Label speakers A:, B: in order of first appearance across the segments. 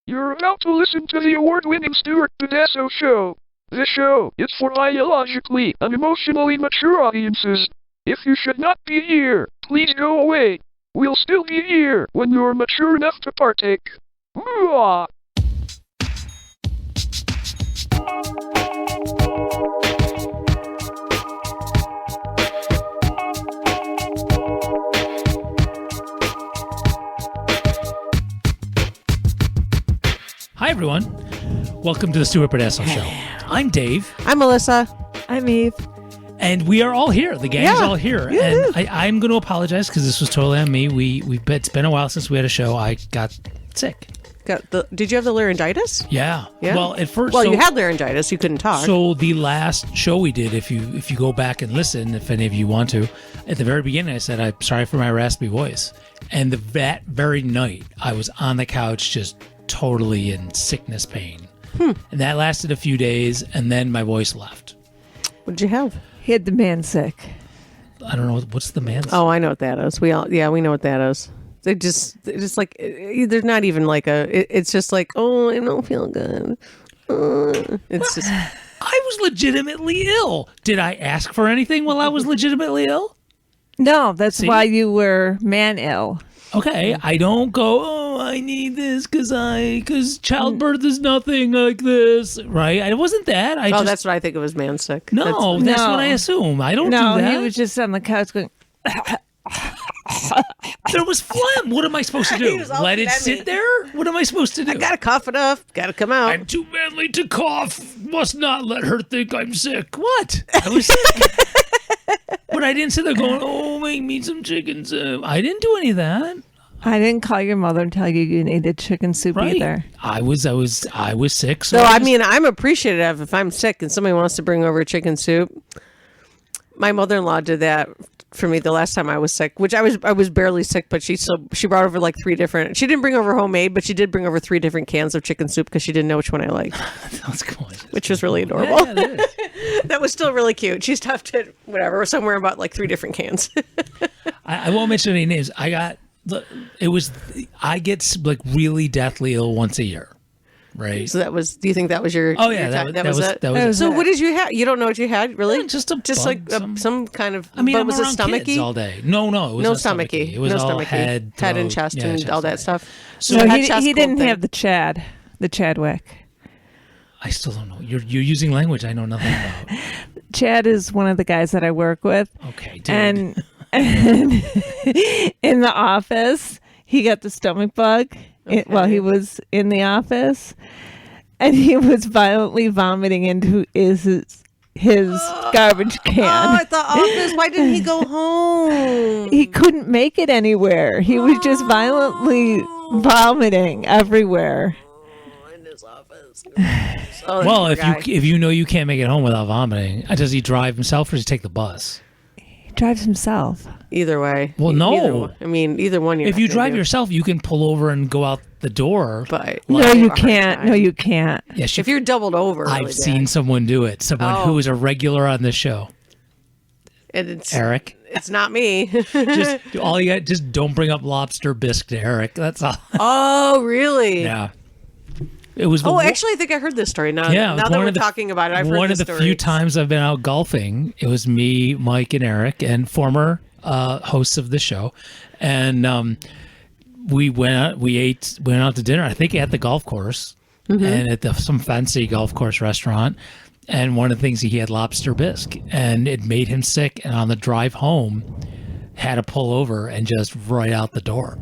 A: You're about to listen to the award-winning Stuart Pedasso Show. This show is for biologically and emotionally mature audiences. If you should not be here, please go away. We'll still be here when you're mature enough to partake. Mwah!
B: Hi, everyone. Welcome to the Stuart Pedasso Show. I'm Dave.
C: I'm Melissa.
D: I'm Eve.
B: And we are all here. The gang's all here.
C: Yeah.
B: And I'm going to apologize because this was totally on me. It's been a while since we had a show. I got sick.
C: Did you have the laryngitis?
B: Yeah.
C: Yeah.
B: Well, at first...
C: Well, you had laryngitis. You couldn't talk.
B: So the last show we did, if you go back and listen, if any of you want to, at the very beginning I said, I'm sorry for my raspy voice. And that very night, I was on the couch just totally in sickness pain. And that lasted a few days, and then my voice left.
C: What did you have?
D: He had the man sick.
B: I don't know. What's the man's...
C: Oh, I know what that is. We know what that is. They just like, there's not even like it's just like, oh, I don't feel good. It's just...
B: I was legitimately ill. Did I ask for anything while I was legitimately ill?
D: No, that's
B: See?
D: why you were man ill.
B: Okay, I don't go, oh, I need this because childbirth is nothing like this, right? It wasn't that.
C: That's what I think it was, man sick.
B: No, that's what I assume. I don't do that.
D: He was just on the couch going...
B: There was phlegm. What am I supposed to do?
C: He was all
B: Let it
C: phlegmy.
B: sit there? What am I supposed to do?
C: I gotta cough it up. Gotta come out.
B: I'm too manly to cough. Must not let her think I'm sick. What? I was sick. But I didn't sit there going, oh, make me some chicken soup. I didn't do any of that.
D: I didn't call your mother and tell you needed chicken soup
B: Right.
D: either.
B: I was sick. So
C: So, I mean, I'm appreciative if I'm sick and somebody wants to bring over chicken soup. My mother-in-law did that for me the last time I was sick, which I was barely sick, but she brought over like she didn't bring over homemade, but she did bring over 3 different cans of chicken soup because she didn't know which one I liked.
B: That's cool.
C: Which was really adorable.
B: Yeah, that is.
C: That was still really cute. She stuffed it, whatever, somewhere about like 3 different cans.
B: I won't mention any names. I get like really deathly ill once a year, right?
C: So do you think that was your...
B: Oh yeah,
C: your time?
B: that was it.
C: So what did you have? You don't know what you had, really?
B: Yeah, just
C: like some kind of...
B: I mean,
C: but
B: I'm
C: was it
B: around
C: stomachy?
B: kids all day. No, it was
C: No
B: not
C: stomachy.
B: It was
C: no
B: all
C: stomachy.
B: head
C: and
B: throat,
C: chest
B: yeah,
C: and
B: chest
C: all that
B: and
C: stuff.
B: So
D: No,
C: had
D: he
C: chest
D: didn't
C: cold
D: have the Chadwick.
B: I still don't know. You're using language I know nothing about.
D: Chad is one of the guys that I work with.
B: Okay, dude.
D: And in the office, he got the stomach bug while he was in the office. And he was violently vomiting into his garbage can.
C: Oh, at the office. Why didn't he go home?
D: He couldn't make it anywhere. He was just violently vomiting everywhere.
C: In his office.
B: Well, if you know you can't make it home without vomiting, does he drive himself or does he take the bus?
D: He drives himself.
C: Either way.
B: Well, no.
C: Either one.
B: If you drive yourself, you can pull over and go out the door.
C: But
D: No, you can't. No, you can't.
B: Yes,
C: if you're doubled over,
B: I've seen someone do it. Someone who is a regular on this show.
C: and it's
B: Eric.
C: It's not me.
B: Just don't bring up lobster bisque to Eric. That's all.
C: Oh, really?
B: Yeah. It was.
C: Actually, I think I heard this story. Now that we're talking about it, I've heard
B: one
C: this
B: of the
C: story.
B: few times I've been out golfing. It was me, Mike, and Eric, and former hosts of the show, and we went out. Went out to dinner. I think at the golf course, and at some fancy golf course restaurant. And one of the things, he had lobster bisque, and it made him sick. And on the drive home, had to pull over and just right out the door.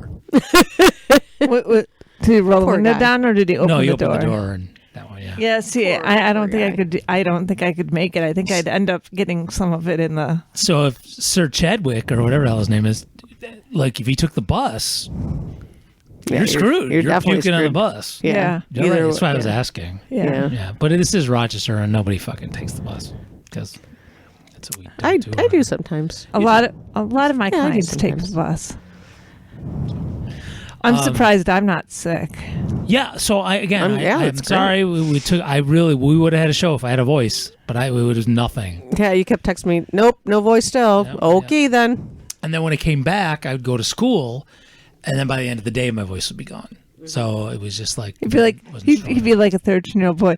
D: What, did he roll the window down or did he open the door?
B: No, he opened the door and that one, yeah.
D: Yeah, see, I don't think I could. I don't think I could make it. I think I'd end up getting some of it in the.
B: So if Sir Chadwick or whatever the hell his name is, like if he took the bus, you're screwed. You're
C: definitely
B: puking on the
C: screwed.
B: bus.
D: Yeah.
B: That's why I was asking.
D: Yeah.
B: Yeah, but this is Rochester and nobody fucking takes the bus because that's what we do.
C: I do sometimes.
D: A lot of my clients take the bus. I'm surprised I'm not sick.
B: Yeah, so I'm sorry. We would have had a show if I had a voice, but it was nothing.
C: Yeah, you kept texting me. Nope, no voice still.
B: Yep,
C: Okay then.
B: And then when I came back, I would go to school, and then by the end of the day, my voice would be gone. So it was just like
D: He'd be like
B: wasn't
D: he'd,
B: strong
D: he'd be
B: enough.
D: like a 13-year-old boy.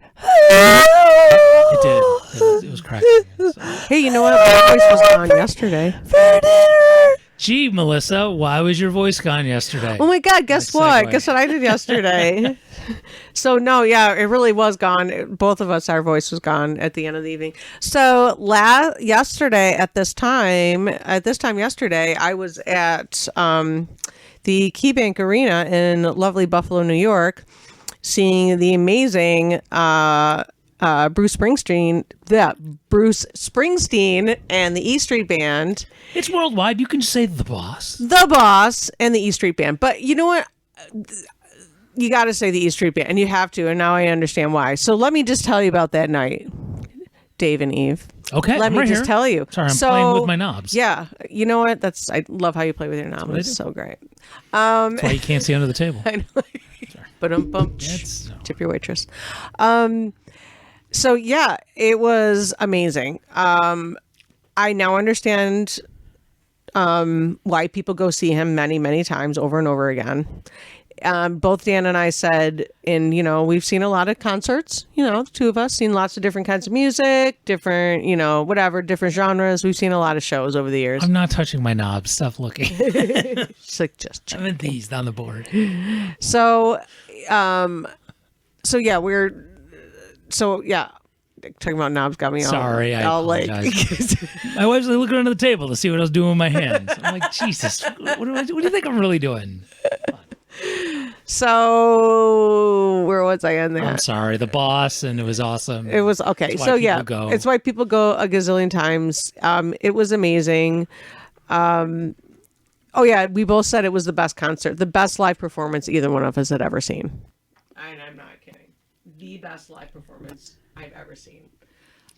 B: It did. It was cracking. me. So.
C: Hey, you know what? My voice was gone yesterday.
D: For dinner.
B: Gee, Melissa, why was your voice gone yesterday?
C: Oh my God! Guess
B: Nice
C: what?
B: segue.
C: Guess what I did yesterday? So no, yeah, it really was gone. Both of us, our voice was gone at the end of the evening. So yesterday at this time yesterday, I was at the KeyBank Arena in lovely Buffalo, New York, seeing the amazing Bruce Springsteen and the E Street Band.
B: It's worldwide. You can say the boss.
C: The Boss and the E Street Band. But you know what? You got to say the E Street Band, and you have to, and now I understand why. So let me just tell you about that night, Dave and Eve.
B: Okay,
C: Let
B: I'm
C: me
B: right
C: just
B: here.
C: tell you.
B: Sorry, I'm playing with my knobs.
C: Yeah, you know what? I love how you play with your knobs.
B: what I
C: It's
B: do.
C: so great.
B: That's why you can't see under the table.
C: I know. But
B: That's-
C: tip your waitress. So yeah, it was amazing. I now understand why people go see him many, many times over and over again. Both Dan and I said, we've seen a lot of concerts, the two of us, seen lots of different kinds of music, different, different genres. We've seen a lot of shows over the years.
B: I'm not touching my knobs. Stop looking.
C: It's like, just
B: I'm in these on the board.
C: So, talking about knobs got me
B: Sorry, I
C: all like,
B: apologize. I was looking under the table to see what I was doing with my hands. I'm like, Jesus, what do you think I'm really doing?
C: So where was I in there?
B: I'm sorry, the boss, and it was awesome.
C: It was okay.
B: That's why
C: So
B: people
C: yeah,
B: go.
C: it's why people go a gazillion times. It was amazing. Oh yeah, we both said it was the best concert, the best live performance either one of us had ever seen. And I'm not kidding. The best live performance I've ever seen.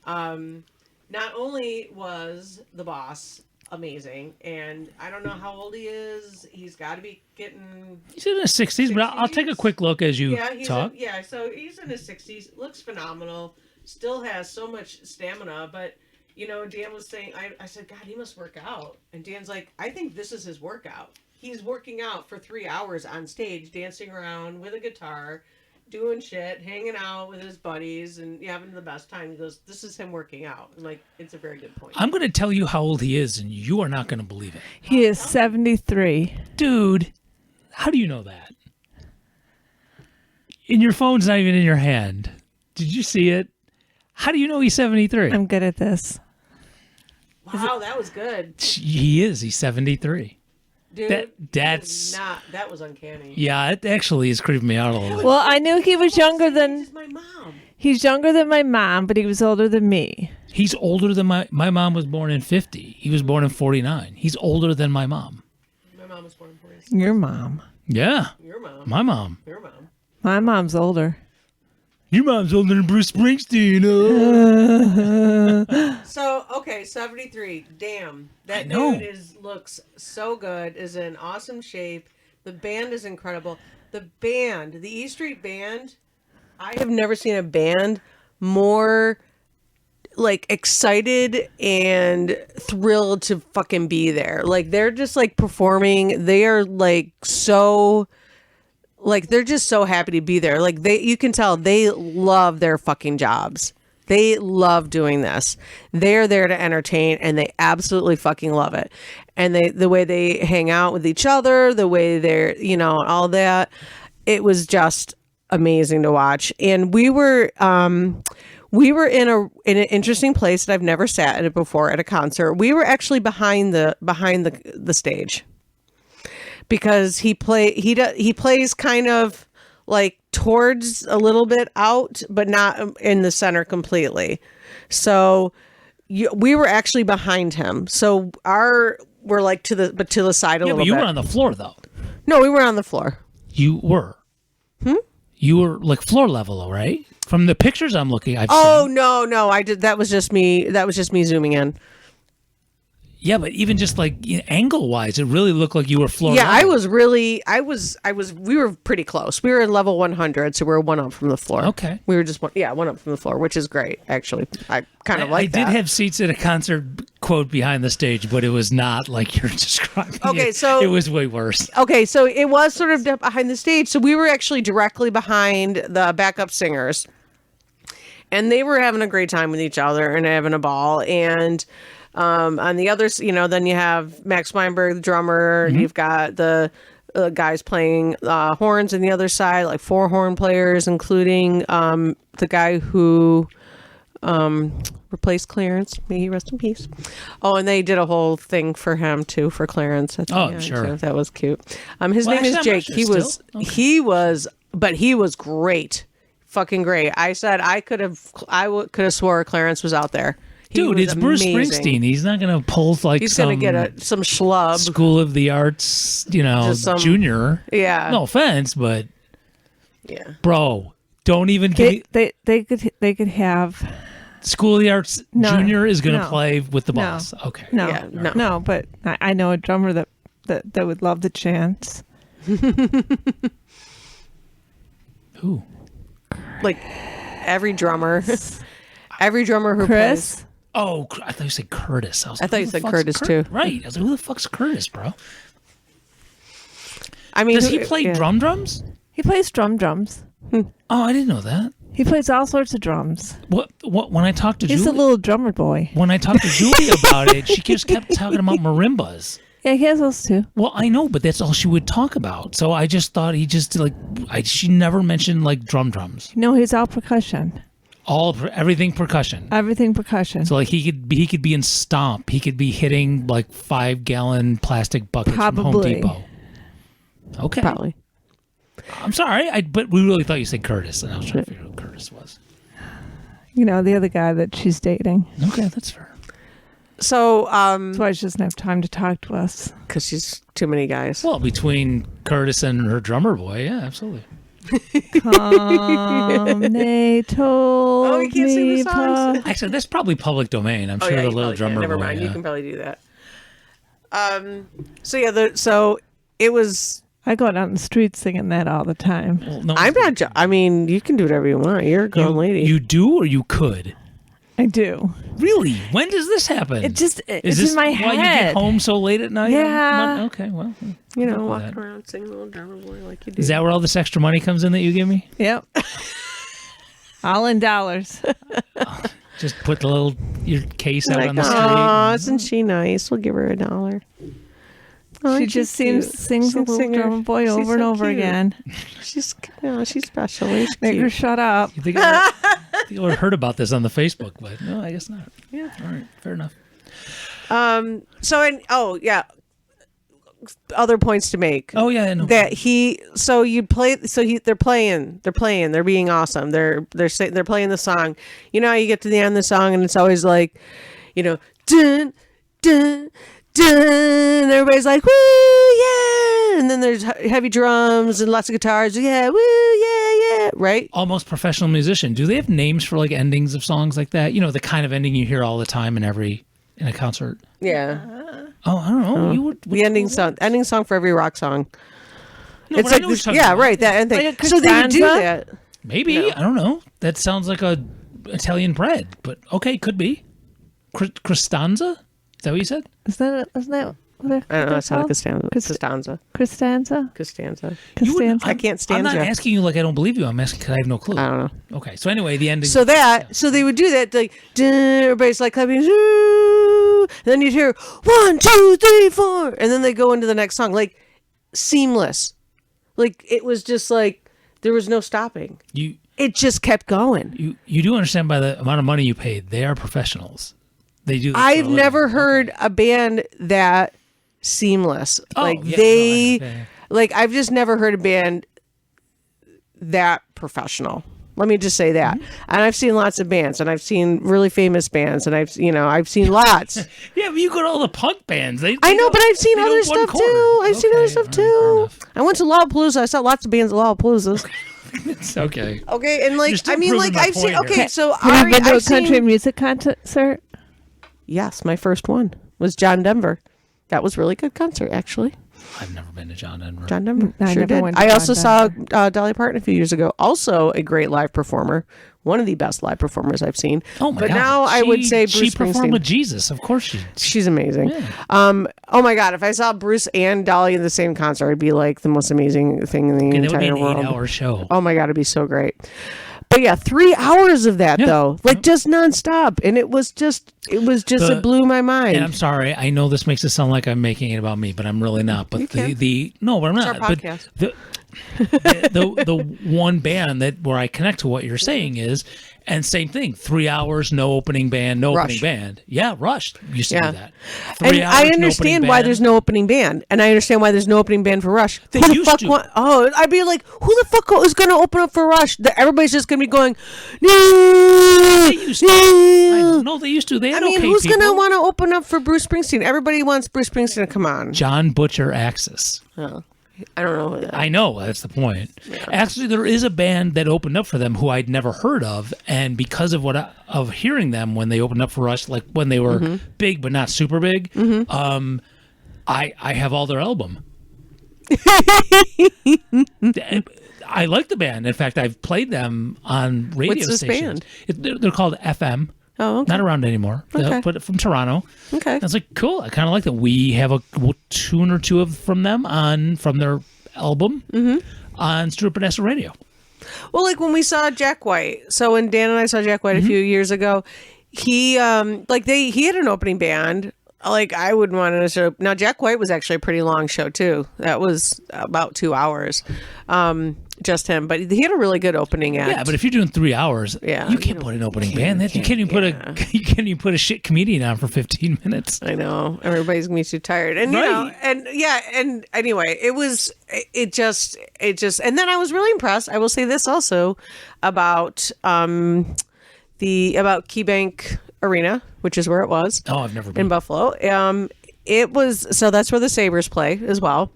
C: Not only was the boss amazing, and I don't know how old he is. He's got to be getting.
B: He's in his 60s, but I'll take a quick look as you talk.
C: So he's in his 60s. Looks phenomenal. Still has so much stamina. But, Dan was saying, I said, God, he must work out. And Dan's like, I think this is his workout. He's working out for 3 hours on stage, dancing around with a guitar, doing shit, hanging out with his buddies, and having the best time. He goes, this is him working out. I'm like, it's a very good point.
B: I'm going to tell you how old he is, and you are not going to believe it.
D: He is 73.
B: Dude, how do you know that? And your phone's not even in your hand. Did you see it? How do you know he's 73?
D: I'm good at this.
C: Wow, that was good.
B: He is. He's 73.
C: Dude,
B: That's
C: that was uncanny.
B: yeah. It actually is creeping me out a little bit.
D: Well, I knew he was younger
C: This
D: than
C: is my mom.
D: he's younger than my mom, but he was older than me.
B: He's older than my mom was born in 50. He was born in 49. He's older than my mom.
C: My mom was born in 46.
D: Your mom.
B: Yeah,
C: Your mom.
B: my mom.
C: Your mom.
D: My mom's older.
B: Your mom's older than Bruce Springsteen.
C: So, okay, 73. Damn. That
B: I know.
C: dude looks so good, is in awesome shape. The band is incredible. The E Street Band, I have never seen a band more like excited and thrilled to fucking be there. Like they're just like performing. They are like so like they're just so happy to be there. Like you can tell they love their fucking jobs. They love doing this. They're there to entertain and they absolutely fucking love it. And the way they hang out with each other, the way they're, all that, it was just amazing to watch. And we were in an interesting place that I've never sat at it before at a concert. We were actually behind the stage because he plays kind of like towards a little bit out, but not in the center completely. So we were actually behind him. So we're like to the side a
B: Yeah,
C: little
B: but you
C: bit.
B: were on the floor though.
C: No, we were on the floor.
B: You were. You were like floor level, though, right? From the pictures I'm looking, I've
C: Oh
B: seen.
C: no, I did. That was just me. That was just me zooming in.
B: Yeah, but even just like angle wise, it really looked like you were floor
C: Yeah, I
B: level.
C: was we were pretty close. We were in level 100, so we were one up from the floor.
B: Okay.
C: We were just one up from the floor, which is great, actually. I kind of like
B: I
C: that.
B: did have seats at a concert, quote, behind the stage, but it was not like you're describing.
C: Okay,
B: it.
C: so-
B: it was way worse.
C: Okay, so it was sort of behind the stage. So we were actually directly behind the backup singers. And they were having a great time with each other and having a ball. And on the others, then you have Max Weinberg, the drummer. You've got the guys playing horns on the other side, like 4 horn players, including the guy who replaced Clarence. May he rest in peace. Oh, and they did a whole thing for him too, for Clarence. At the
B: Oh,
C: end,
B: sure.
C: too. That was cute. His
B: Well,
C: name is
B: actually, I'm not
C: Jake.
B: sure
C: He was,
B: still. Okay.
C: he was great, fucking great. I said I could have swore Clarence was out there. He
B: Dude,
C: was
B: it's Bruce
C: amazing.
B: Springsteen. He's not going to pull like
C: He's
B: some
C: gonna get some schlub.
B: School of the Arts,
C: Just some-
B: junior.
C: Yeah.
B: No offense, but
C: Yeah.
B: bro, don't even give me,
D: They could have
B: School of the Arts
D: No,
B: junior is going to
D: no,
B: play with the
D: no.
B: boss. Okay.
D: no,
C: Yeah, no.
D: no. But I know a drummer that would love the chance.
B: Who?
C: Like every drummer who
D: Chris.
C: plays.
B: Oh, I thought you said Curtis. I
C: I thought
B: who
C: you
B: the
C: said
B: fuck's
C: Curtis, too.
B: Right. I was like, who the fuck's Curtis, bro?
C: I mean,
B: Does he play
C: yeah.
B: drums?
D: He plays drums.
B: Oh, I didn't know that.
D: He plays all sorts of drums.
B: What when I talked to
D: He's
B: Julie,
D: a little drummer boy.
B: when I talked to Julie about it, she just kept talking about marimbas.
D: Yeah, he has those too.
B: Well, I know, but that's all she would talk about. So I just thought he just she never mentioned like drums.
D: No, he's all percussion.
B: Everything percussion.
D: Everything percussion.
B: So like he could be in Stomp. He could be hitting like 5-gallon plastic buckets from Home
D: Probably.
B: Depot. Okay.
C: Probably.
B: I'm sorry, but we really thought you said Curtis, and I was trying to figure out who Curtis was.
D: The other guy that she's dating.
B: Okay, that's fair.
C: So,
D: That's why she doesn't have time to talk to us.
C: because she's too many guys.
B: Well, between Curtis and her drummer boy, yeah, absolutely.
D: They told
C: Oh, you can't sing
D: me
C: the songs?
B: Actually, that's probably public domain. I'm sure the
C: you
B: little
C: probably can.
B: drummer
C: Never
B: boy.
C: mind.
B: yeah.
C: You can probably do that. So yeah, so it was.
D: I go down the street singing that all the time.
B: Well, no,
C: I'm not. I mean, you can do whatever you want. You're a grown lady.
B: You do or you could?
D: I do.
B: Really? When does this happen?
D: It's
B: this
D: in my
B: why you get
D: head.
B: home so late at night?
D: Yeah.
B: Okay, well.
C: You know,
B: with
C: walking
B: that.
C: around singing a little drummer boy like you do.
B: Is that where all this extra money comes in that you give me?
D: Yep. All in dollars.
B: Just put your case out
C: like,
B: on the street.
C: aw, isn't she nice? We'll give her $1. Oh,
D: She
C: she's
D: just seems
C: cute.
D: sings
C: She's
D: the little
C: singer.
D: drummer boy
C: She's
D: over
C: so
D: and over
C: cute.
D: again.
C: She's special. She's
D: Make her
C: cute.
D: shut up.
B: You think I would have heard about this on the Facebook, but no, I guess not. Yeah. All right. Fair enough.
C: Other points to make.
B: Oh yeah. No.
C: That they're being awesome. They're playing the song. You know how you get to the end of the song and it's always like, dun dun dun, everybody's like, woo, yeah, and then there's heavy drums and lots of guitars, yeah, woo, yeah, yeah, right?
B: Almost professional musician. Do they have names for like endings of songs like that? The kind of ending you hear all the time in a concert.
C: Yeah,
B: Oh, I don't know. You would
C: the ending song for every rock song.
B: No,
C: It's
B: but I
C: like
B: know what
C: this,
B: you're
C: yeah,
B: talking about.
C: right, that ending.
D: Like a
C: So they would do
D: Costanza?
C: that.
B: Maybe
C: No.
B: I don't know. That sounds like a Italian bread, but okay, could be. Cristanza? Is that what you said?
D: Isn't that what
C: I don't know. It's not a Costanza.
D: Costanza.
C: Costanza.
D: Costanza.
B: You wouldn't-
D: Costanza.
C: I can't stand
B: I'm not
C: you.
B: asking you like I don't believe you. I'm asking because I have no clue.
C: I don't know.
B: Okay, so anyway, the ending.
C: So they would do that, like, dun, everybody's like clapping, "Ooh," and then you'd hear 1, 2, 3, 4, and then they go into the next song, like seamless, like it was just like there was no stopping.
B: you
C: It just kept going.
B: you do understand by the amount of money you paid, they are professionals. They do. This for a
C: I've
B: living.
C: never heard a band that seamless.
B: Oh,
C: Like
B: yeah,
C: they,
B: no, I have, yeah.
C: like I've just never heard a band that professional. Let me just say that. And I've seen lots of bands, and I've seen really famous bands, and I've seen lots.
B: Yeah, but you go to all the punk bands.
C: I know, but I've seen
B: they
C: other
B: don't one
C: stuff
B: quarter.
C: too. I've seen other
B: Okay,
C: stuff
B: all right, fair
C: too.
B: enough.
C: I went to Lollapalooza. I saw lots of bands at Lollapalooza.
B: It's okay.
C: Okay, and like
B: You're still
C: I mean,
B: proving
C: like
B: my
C: I've seen.
B: point here.
C: Okay, so
D: Have you been to a
C: I've
D: country
C: seen.
D: music concert?
C: Yes, my first one. was John Denver. That was really good concert, actually.
B: I've never been to John Denver.
C: John Denver.
D: I
C: Sure
D: never
C: did.
D: went to
C: I
D: John
C: also saw
D: Denver.
C: Dolly Parton a few years ago. Also a great live performer. One of the best live performers I've seen.
B: Oh my
C: but
B: God.
C: now I would say Bruce
B: she performed
C: Springsteen.
B: with Jesus. Of course she.
C: She's amazing.
B: Yeah.
C: Oh my God. If I saw Bruce and Dolly in the same concert, it'd be like the most amazing thing in the
B: Okay, that would be
C: entire
B: an
C: world.
B: 8-hour show.
C: Oh my God, it'd be so great. But yeah, 3 hours of that
B: Yeah.
C: though, like just nonstop. And it blew my mind.
B: And I'm sorry, I know this makes it sound like I'm making it about me, but I'm really not. But
C: can.
B: no, but I'm
C: It's
B: not.
C: our
B: But
C: podcast.
B: the one band where I connect to what you're saying is, and same thing, 3 hours, no opening band, no
C: Rush.
B: opening band. Yeah, Rush used to
C: Yeah.
B: do that.
C: And
B: 3 hours,
C: I
B: no
C: understand
B: opening
C: why
B: band.
C: there's no opening band, and I understand why there's no opening band for Rush.
B: They
C: Who the
B: used
C: fuck
B: to.
C: I'd be like, who the fuck is going to open up for Rush? Everybody's just going to be going, no,
B: They used to. I don't know, they used to. They
C: I
B: had
C: mean,
B: okay
C: who's going to
B: people.
C: want to open up for Bruce Springsteen? Everybody wants Bruce Springsteen to come on.
B: John Butcher Axis.
C: Oh, I don't know who that.
B: I know, that's the point. Actually, there is a band that opened up for them who I'd never heard of, and because of of hearing them when they opened up for us, like when they were big but not super big, I have all their album. I like the band. In fact, I've played them on radio
C: What's this
B: stations.
C: band?
B: They're called FM.
C: Oh, okay.
B: Not around anymore.
C: Okay.
B: But from Toronto.
C: Okay.
B: I was like, cool. I kind of like that. We have a tune or two from them from their album on Stuart Podesta Radio.
C: Well, like when we saw Jack White. So when Dan and I saw Jack White a few years ago, he he had an opening band. Like I wouldn't want to show. Now Jack White was actually a pretty long show too. That was about 2 hours, just him. But he had a really good opening act.
B: Yeah, but if you're doing 3 hours,
C: Yeah,
B: you can't put an opening band. You can't even put a shit comedian on for 15 minutes.
C: I know everybody's gonna be too tired, and you know,
B: Right.
C: and anyway, it just, and then I was really impressed. I will say this also about KeyBank Arena, which is where it was
B: Oh, I've never
C: in
B: been.
C: Buffalo. It was so that's where the Sabres play as well.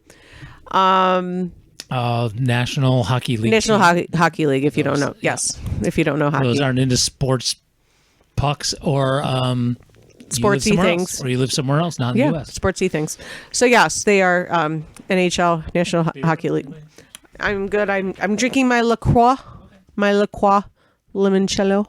B: National Hockey League.
C: National
B: team.
C: Hockey League, if you don't know, yes, if you don't know hockey.
B: Those aren't into sports pucks or you live
C: Sportsy
B: somewhere
C: things.
B: else, or you live somewhere else, not in the U.S.
C: sportsy things. So yes, they are NHL National Hockey League. I'm good. I'm drinking my LaCroix, limoncello.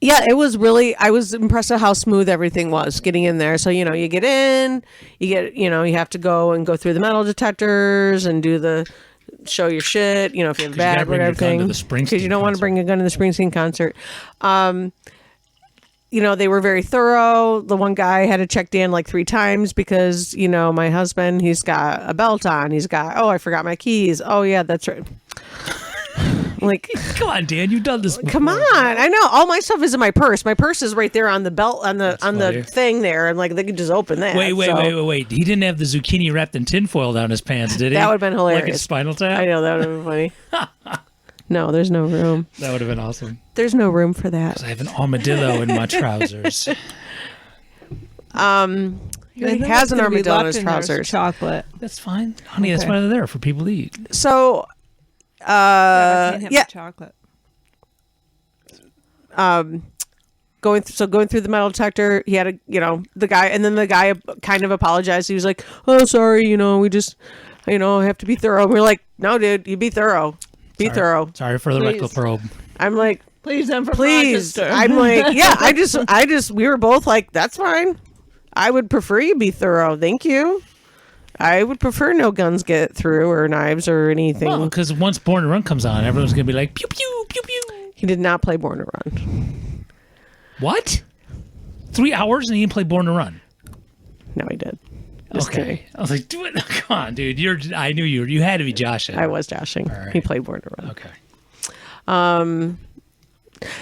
C: Yeah, it was really. I was impressed at how smooth everything was getting in there. So you get in, you have to go through the metal detectors and do show your shit. If you have a
B: you gotta
C: bag,
B: bring your gun
C: everything.
B: to the Springsteen
C: Because you don't want to
B: concert.
C: bring a gun to the Springsteen concert. They were very thorough. The one guy had to check Dan like 3 times because, my husband, he's got a belt on. He's got, I forgot my keys. Oh, yeah, that's right. Like,
B: Come on, Dan, you've done this before.
C: come on. I know. All my stuff is in my purse. My purse is right there on the belt, on the
B: funny.
C: thing there. And like, they could just open that.
B: Wait. He didn't have the zucchini wrapped in tinfoil down his pants, did he?
C: That would've been
B: Like
C: hilarious.
B: a Spinal Tap?
C: I know. That would have been funny. No, there's no room.
B: That would have been awesome.
C: There's no room for that.
B: I have an armadillo in my trousers.
C: He has an armadillo in his trousers.
D: Chocolate.
B: That's fine. Honey, that's
D: Okay.
B: why they're there, for people to eat.
C: So,
D: Can't have
C: yeah.
D: chocolate.
C: Going through the metal detector, he had the guy kind of apologized. He was like, "Oh, sorry, we just, have to be thorough." And we're like, "No, dude, you be thorough. Be thorough."
B: Sorry for the
D: Please.
B: rectal probe.
C: I'm like,
D: Please, I'm from
C: "Please."
D: Rochester.
C: I'm like, "Yeah, I just we were both like, that's fine. I would prefer you be thorough. Thank you. I would prefer no guns get through or knives or anything."
B: Well, because once Born to Run comes on, everyone's going to be like, pew, pew, pew, pew.
C: He did not play Born to Run.
B: What? 3 hours and he didn't play Born to Run?
C: No, he did. Just
B: Okay.
C: kidding.
B: I was like, do it. Come on, dude. I knew you had to be joshing.
C: I was joshing.
B: All right.
C: He played Born to Run.
B: Okay.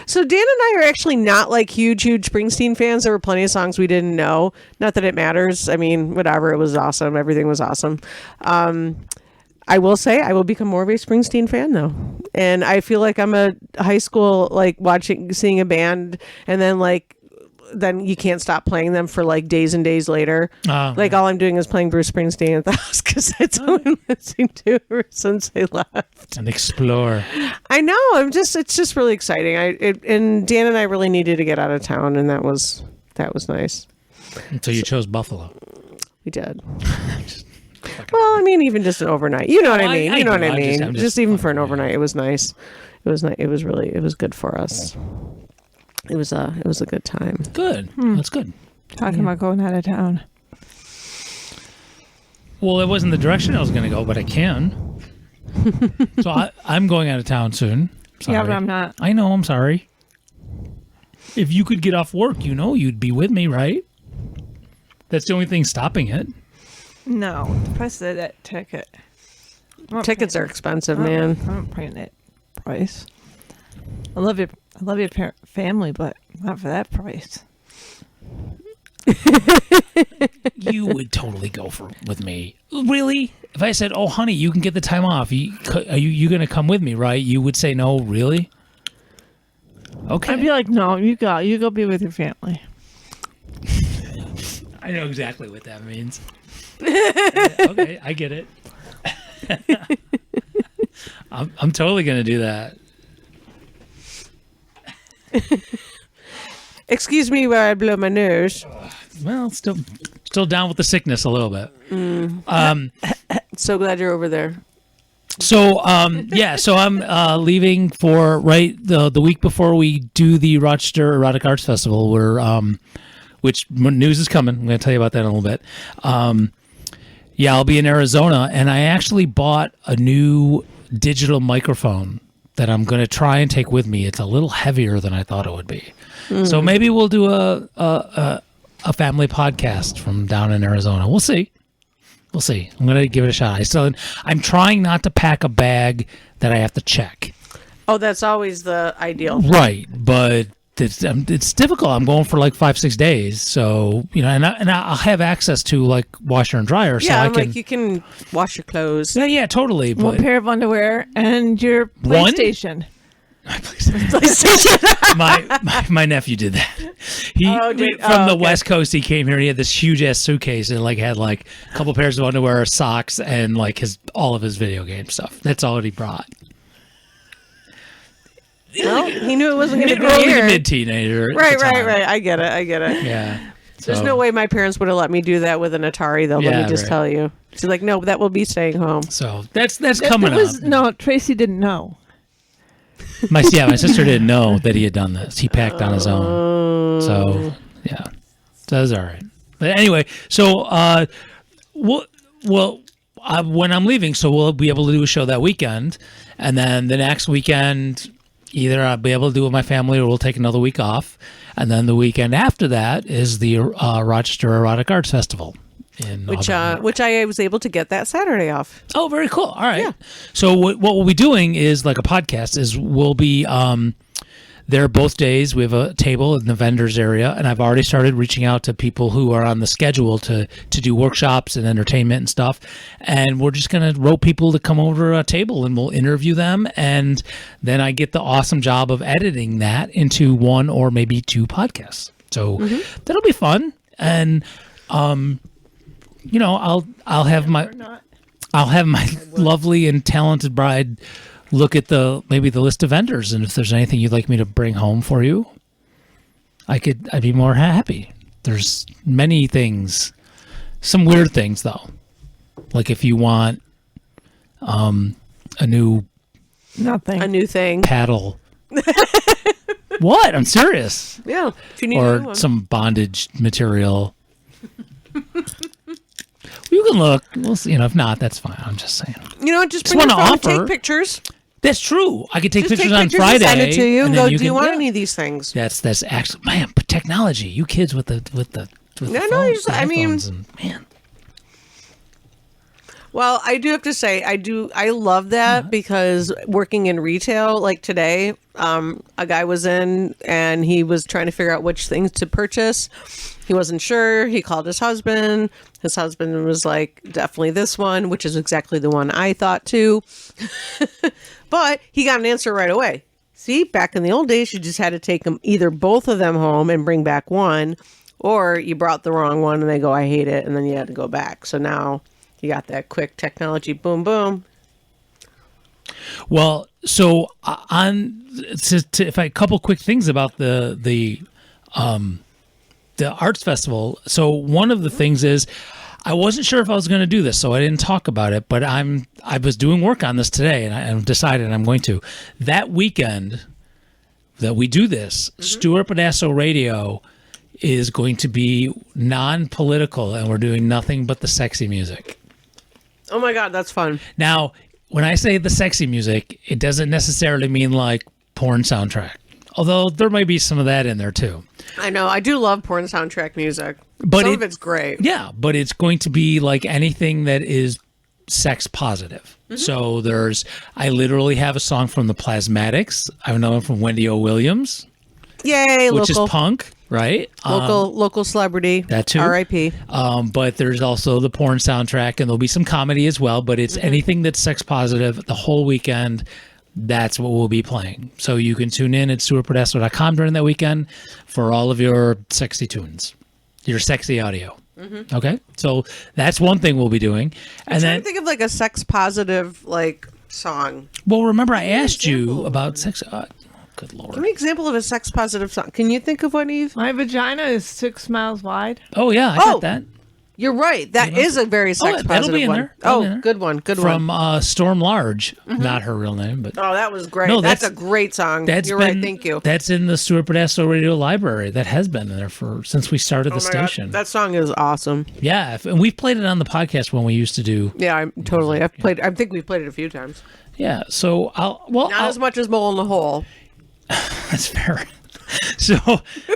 C: So Dan and I are actually not like huge Springsteen fans. There were plenty of songs we didn't know. Not that it matters. I mean, whatever. It was awesome. Everything was awesome. I will say I will become more of a Springsteen fan though. And I feel like I'm a high school, like seeing a band and then you can't stop playing them for like days and days later. Like all I'm doing is playing Bruce Springsteen at the house because that's all I'm listening to ever since I left.
B: And explore.
C: I know. It's just really exciting. And Dan and I really needed to get out of town, and that was that was nice.
B: So you chose Buffalo.
C: We did. Well, I mean, even just an overnight. You know what I mean? You know what I mean?
B: I'm
C: Just even for an overnight, it was nice. It was nice. It was good for us. It was a good time.
B: Good. That's good.
D: Talking about going out of town.
B: Well, it wasn't the direction I was going to go, but I can. So I'm going out of town soon. Sorry.
D: Yeah, but I'm not.
B: I know. I'm sorry. If you could get off work, you'd be with me, right? That's the only thing stopping it.
D: No, the price of that ticket.
C: Tickets are expensive, man.
D: I'm not paying that price. I love your family, but not for that price.
B: You would totally go with me. Really? If I said, "Oh, honey, you can get the time off. Are you going to come with me?" Right? You would say, "No, really." Okay.
D: I'd be like, "No, you go be with your family."
B: I know exactly what that means. Okay, I get it. I'm totally going to do that.
C: Excuse me while I blow my nose.
B: Well, still down with the sickness a little bit.
C: So glad you're over there.
B: So I'm leaving for the week before we do the Rochester Erotic Arts Festival. Which news is coming. I'm going to tell you about that in a little bit. I'll be in Arizona, and I actually bought a new digital microphone that I'm going to try and take with me. It's a little heavier than I thought it would be. So maybe we'll do a family podcast from down in Arizona. We'll see. I'm going to give it a shot. I'm trying not to pack a bag that I have to check.
C: Oh, that's always the ideal.
B: Right, but it's difficult. I'm going for like 5-6 days, so and I'll have access to like washer and dryer.
C: Yeah,
B: so
C: you can wash your clothes.
B: Yeah, totally.
D: One
B: But
D: pair of underwear and your
B: One?
D: PlayStation.
B: my nephew did that. From the West Coast, he came here. He had this huge ass suitcase and had a couple pairs of underwear, socks, and all of his video game stuff. That's all that he brought.
C: Well, he knew it wasn't going to be
B: Early
C: here.
B: to mid-teenager.
C: Right. I get it.
B: Yeah.
C: There's no way my parents would have let me do that with an Atari, though. Let me just tell you. She's like, no, that will be staying home.
B: So that's coming up.
D: No, Tracy didn't know.
B: My sister didn't know that he had done this. He packed on his own. So yeah, so that's all right. But anyway, so when I'm leaving, so we'll be able to do a show that weekend, and then the next weekend, either I'll be able to do it with my family, or we'll take another week off, and then the weekend after that is the Rochester Erotic Arts Festival. Which I was able to get that Saturday off. Oh, very cool. All right.
C: Yeah.
B: So what we'll be doing is like a podcast. We'll be there both days. We have a table in the vendors area, and I've already started reaching out to people who are on the schedule to do workshops and entertainment and stuff. And we're just going to rope people to come over to a table, and we'll interview them. And then I get the awesome job of editing that into one or maybe two podcasts. So that'll be fun. And I'll have my lovely and talented bride look at the list of vendors, and if there's anything you'd like me to bring home for you, I'd be more happy. There's many things, some weird things though, like if you want a new
C: thing
B: paddle. What? I'm serious.
C: Yeah, if you need
B: or some bondage material. You can look. We'll see. If not, that's fine. I'm just saying.
C: Just bring your phone and take pictures.
B: That's true. I could take pictures
C: on
B: Friday.
C: And send it to you and go, do you want
B: any
C: of these things?
B: That's actually, man, but technology. You kids with the phones, man.
C: Well, I do have to say, I love that because working in retail, like today, a guy was in and he was trying to figure out which things to purchase. He wasn't sure. He called his husband. His husband was like, definitely this one, which is exactly the one I thought too. But he got an answer right away. See, back in the old days, you just had to take them, either both of them home and bring back one, or you brought the wrong one and they go, I hate it. And then you had to go back. So now you got that quick technology, boom, boom.
B: Well, so if I a couple quick things about the the arts festival. So one of the things is, I wasn't sure if I was going to do this, so I didn't talk about it. But I was doing work on this today, and I decided I'm going to. That weekend that we do this, Stuart Pedasso Radio is going to be non-political, and we're doing nothing but the sexy music.
C: Oh my God, that's fun.
B: Now, when I say the sexy music, it doesn't necessarily mean like porn soundtrack. Although there might be some of that in there too.
C: I know. I do love porn soundtrack music.
B: But
C: Some of it's great.
B: Yeah, but it's going to be like anything that is sex positive. So I literally have a song from the Plasmatics. I have another one from Wendy O. Williams.
C: Yay,
B: which
C: local.
B: is punk, right?
C: Local celebrity.
B: That too.
C: R.I.P.
B: But there's also the porn soundtrack, and there'll be some comedy as well. But it's anything that's sex positive the whole weekend. That's what we'll be playing. So you can tune in at stuartpedasso.com during that weekend for all of your sexy tunes, your sexy audio. Okay, so that's one thing we'll be doing.
C: I'm trying to think of like a sex positive like song.
B: Well, remember I asked you about sex. Good Lord.
C: Give me an example of a sex positive song. Can you think of one, Eve?
D: My vagina is 6 miles wide.
B: Oh yeah, I got that.
C: You're right. That is a very sex
B: that'll
C: positive
B: be in
C: one.
B: there. That'll be in there.
C: Good one. Good
B: From
C: one.
B: Storm Large, not her real name, but
C: Oh, that was great.
B: No,
C: that's
B: that's-
C: a great song.
B: that's
C: You're
B: been,
C: right. Thank you.
B: That's in the Stuart Pedasso Radio Library. That has been there since we started the
C: Oh my God,
B: station.
C: that song is awesome.
B: Yeah, and we've played it on the podcast when we used to do.
C: Yeah, I think we've played it a few times.
B: Yeah, so
C: Not as much as Mole in the Hole.
B: That's fair. So,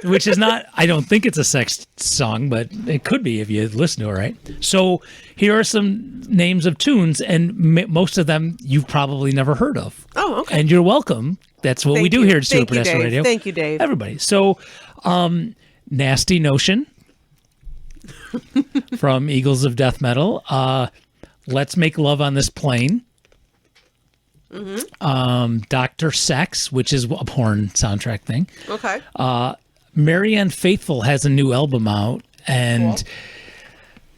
B: which is not, I don't think it's a sex song, but it could be if you listen to it, right? So, here are some names of tunes, and most of them you've probably never heard of.
C: Oh, okay.
B: And you're welcome. That's what we do here at Stuart
C: Thank you,
B: Pedasso
C: Dave.
B: Radio.
C: Thank you, Dave.
B: Everybody. So, Nasty Notion from Eagles of Death Metal. Let's Make Love on This Plane. Dr. Sex, which is a porn soundtrack thing.
C: Okay.
B: Marianne Faithfull has a new album out, and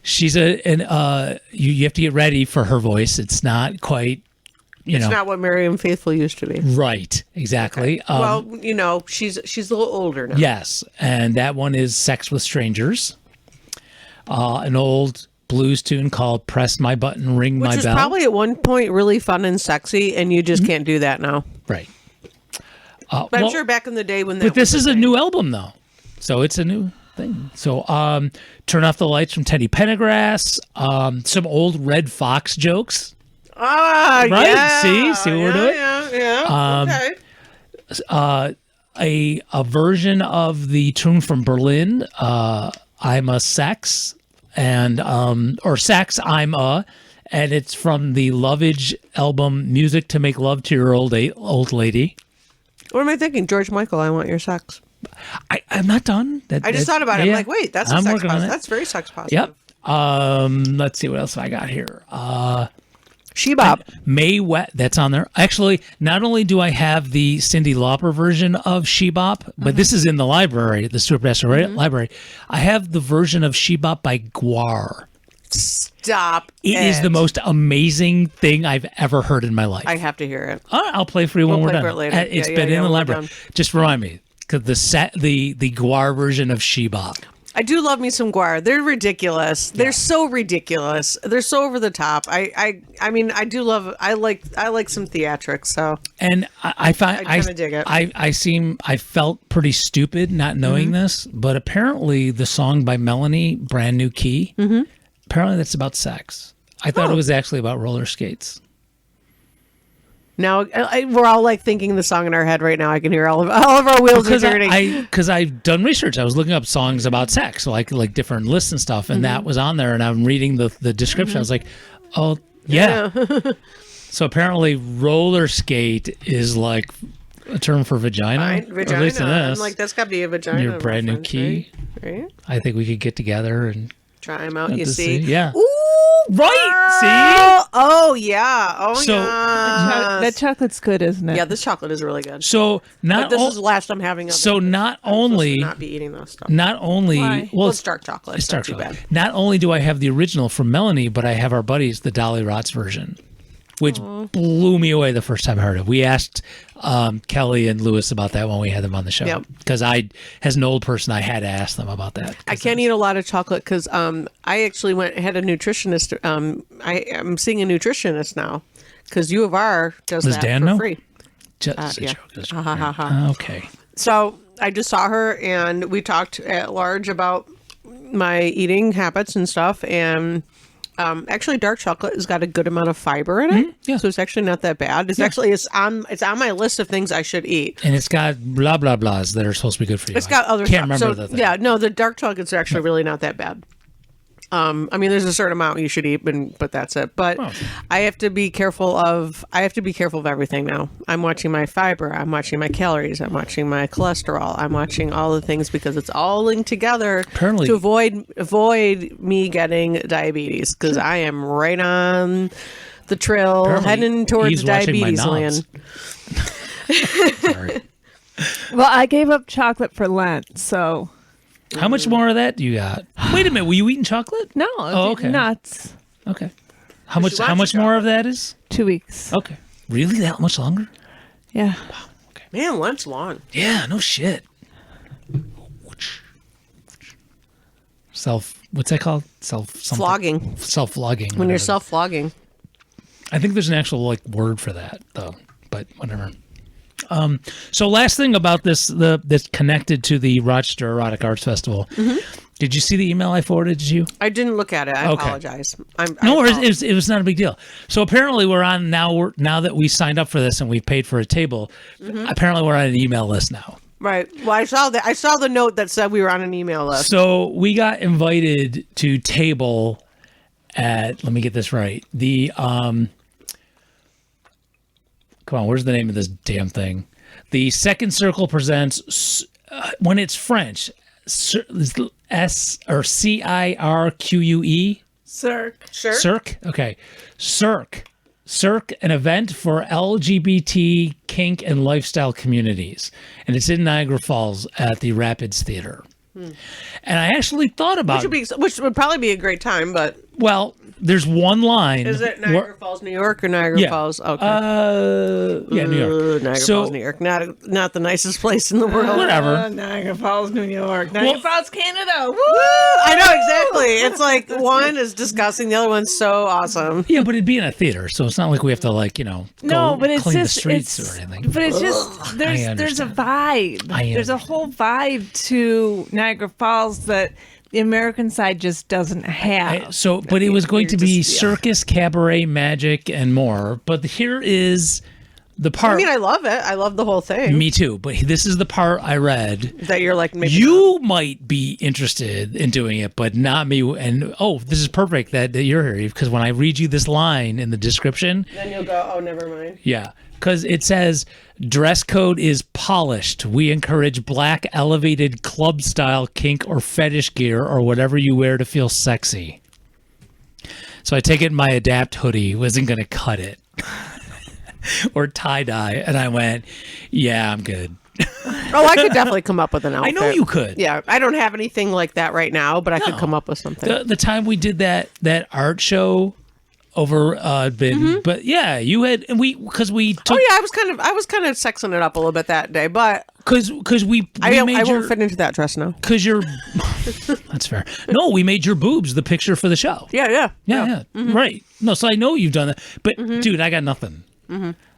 B: she's you have to get ready for her voice. It's not quite,
C: It's not what Miriam Faithfull used to be.
B: right. Exactly.
C: Well, she's a little older now.
B: Yes, and that one is Sex with Strangers. An old blues tune called Press My Button, Ring My
C: Which was
B: Bell.
C: probably at one point really fun and sexy, and you just can't do that now.
B: Right.
C: But I'm sure back in the day when that
B: But this
C: was
B: is a new album, though. So it's a new thing. So Turn Off the Lights from Teddy Pendergrass. Some old Red Fox jokes.
C: Ah,
B: Right?
C: yeah.
B: See what we're doing?
C: Yeah. Okay.
B: A version of the tune from Berlin, I'm a Sex, and or Sex, I'm a, and it's from the Lovage album Music to Make Love to Your Old Lady.
C: What am I thinking? George Michael, I Want Your Sex.
B: I'm not done.
C: I just thought about it. I'm like, wait, that's a
B: I'm
C: sex
B: working on
C: positive.
B: it.
C: That's very sex positive.
B: Yep. Let's see what else I got here.
C: Shebop.
B: Mae West, that's on there. Actually, not only do I have the Cyndi Lauper version of Shebop, but this is in the library, the Stuart Pedasso Library. I have the version of Shebop by Guar.
C: Stop.
B: It is the most amazing thing I've ever heard in my life.
C: I have to hear it.
B: I'll play for you when
C: We'll
B: we're
C: play
B: done.
C: for it later.
B: It's
C: Yeah,
B: been in the
C: when we're
B: library.
C: done.
B: Just remind me, because the Guar version of Shebop.
C: I do love me some Guar. They're ridiculous. They're so ridiculous. They're so over the top. I mean, I do love. I like some theatrics. So
B: And I find
C: I kinda dig it.
B: I felt pretty stupid not knowing this, but apparently the song by Melanie, Brand New Key, apparently that's about sex. I thought it was actually about roller skates.
C: now we're all like thinking the song in our head right now. I can hear all of our wheels are turning.
B: Because I've done research. I was looking up songs about sex, like different lists and stuff, and that was on there. And I'm reading the description. I was like, oh yeah. So apparently, roller skate is like a term for vagina.
C: Vagina.
B: At least in this.
C: I'm like, that's got to be a vagina.
B: Your brand new
C: reference,
B: key.
C: Right?
B: I think we could get together and
C: Try them out.
B: have
C: You
B: to
C: see?
B: Yeah.
C: Ooh,
B: Right.
C: Oh yeah. Oh
B: So-
C: yeah.
D: That chocolate's good, isn't it?
C: Yeah, this chocolate is really good.
B: See. So
C: But
B: not
C: this
B: o-
C: is the last I'm having of it.
B: so not
C: I'm supposed to
B: only
C: not be eating this stuff.
B: not only
D: Why?
C: Well, it's dark chocolate.
B: it's dark
C: not too
B: chocolate.
C: bad.
B: Not only do I have the original from Melanie, but I have our buddies the Dolly Rots version. which blew me away the first time I heard it. We asked Kelly and Lewis about that when we had them on the show. Because as an old person, I had to ask them about that.
C: I can't eat a lot of chocolate because I actually had a nutritionist. I'm seeing a nutritionist now because U of R does
B: Does
C: that
B: Dan
C: for
B: know?
C: free.
B: Just a
C: Yeah.
B: joke. Just a
C: Ha, ha,
B: joke.
C: ha, ha.
B: Okay.
C: So I just saw her and we talked at large about my eating habits and stuff. And actually, dark chocolate has got a good amount of fiber in it.
B: yeah.
C: So it's actually not that bad. It's actually it's on my list of things I should eat.
B: And it's got blah, blah, blahs that are supposed to be good for you.
C: It's got other
B: Can't
C: stuff.
B: remember
C: So,
B: the thing.
C: yeah, no, the dark chocolates are actually really not that bad. I mean, there's a certain amount you should eat, but that's it. But I have to be careful of everything now. I'm watching my fiber. I'm watching my calories. I'm watching my cholesterol. I'm watching all the things because it's all linked together
B: Apparently-
C: to avoid me getting diabetes because I am right on the trail
B: Apparently,
C: heading towards
B: he's watching my
C: diabetes
B: knobs.
C: land.
B: Sorry.
D: Well, I gave up chocolate for Lent, so
B: How much more of that do you got? Wait a minute. Were you eating chocolate?
D: no,
B: Oh, okay.
D: nuts.
B: Okay. How much more of that is?
D: 2 weeks.
B: Okay. Really? That much longer?
D: Yeah.
C: Man, Lent's long.
B: Yeah, no shit. What's that called?
C: Flogging.
B: Self-flogging.
C: When you're
B: whatever.
C: self-flogging.
B: I think there's an actual word for that though, but whatever. So last thing about this that's connected to the Rochester Erotic Arts Festival.
C: Mm-hmm.
B: Did you see the email I forwarded to you?
C: I didn't look at it. I
B: Okay.
C: apologize.
B: No, it was not a big deal. So apparently we're on now. Now that we signed up for this and we've paid for a table, apparently we're on an email list now.
C: Right. Well, I saw the note that said we were on an email list.
B: So we got invited to table at. Let me get this right. The Come on, where's the name of this damn thing? The Second Circle presents when it's French. S or CIRQUE.
D: Cirque.
C: Sure.
B: Cirque? Okay. Cirque, an event for LGBT, kink, and lifestyle communities. And it's in Niagara Falls at the Rapids Theater. And I actually thought about
C: Which would probably be a great time, but
B: well, there's one line.
C: is it Niagara Falls, New York, or Niagara
B: Yeah.
C: Falls? Okay.
B: Yeah, New York.
C: Niagara
B: So-
C: Falls, New York. Not the nicest place in the world.
B: Whatever.
D: Niagara Falls, New York. Niagara Falls, Canada. Woo!
C: I know exactly. It's like one is disgusting, the other one's so awesome.
B: Yeah, but it'd be in a theater, so it's not like we have to
D: No,
B: go
D: but it's
B: clean
D: just
B: the streets
D: it's,
B: or anything.
D: But it's just there's a
B: understand.
D: vibe.
B: I
D: There's a whole vibe to Niagara Falls that the American side just doesn't have.
B: But it was going to be
C: just- yeah.
B: circus, cabaret, magic, and more. But here is the part.
C: I mean, I love it. I love the whole thing.
B: Me too. But this is the part I read.
C: That you're like, maybe
B: You might be interested in doing it, but not me. And this is perfect that you're here because when I read you this line in the description,
C: then you'll go, oh, never mind.
B: yeah, because it says dress code is polished. We encourage black, elevated club style kink or fetish gear or whatever you wear to feel sexy. So I take it my Adapt hoodie wasn't going to cut it. Or tie dye, and I went, yeah, I'm good.
C: Oh, I could definitely come up with an outfit.
B: I know you could.
C: Yeah, I don't have anything like that right now, but I could
B: No.
C: come up with something.
B: The time we did that art show over but yeah, you had and we took
C: Oh yeah, I was kind of sexing it up a little bit that day, but
B: because we
C: I
B: made
C: won't fit into that dress now.
B: because you're that's fair. No, we made your boobs the picture for the show.
C: Yeah.
B: Yeah. Right. No, so I know you've done that, but dude, I got nothing.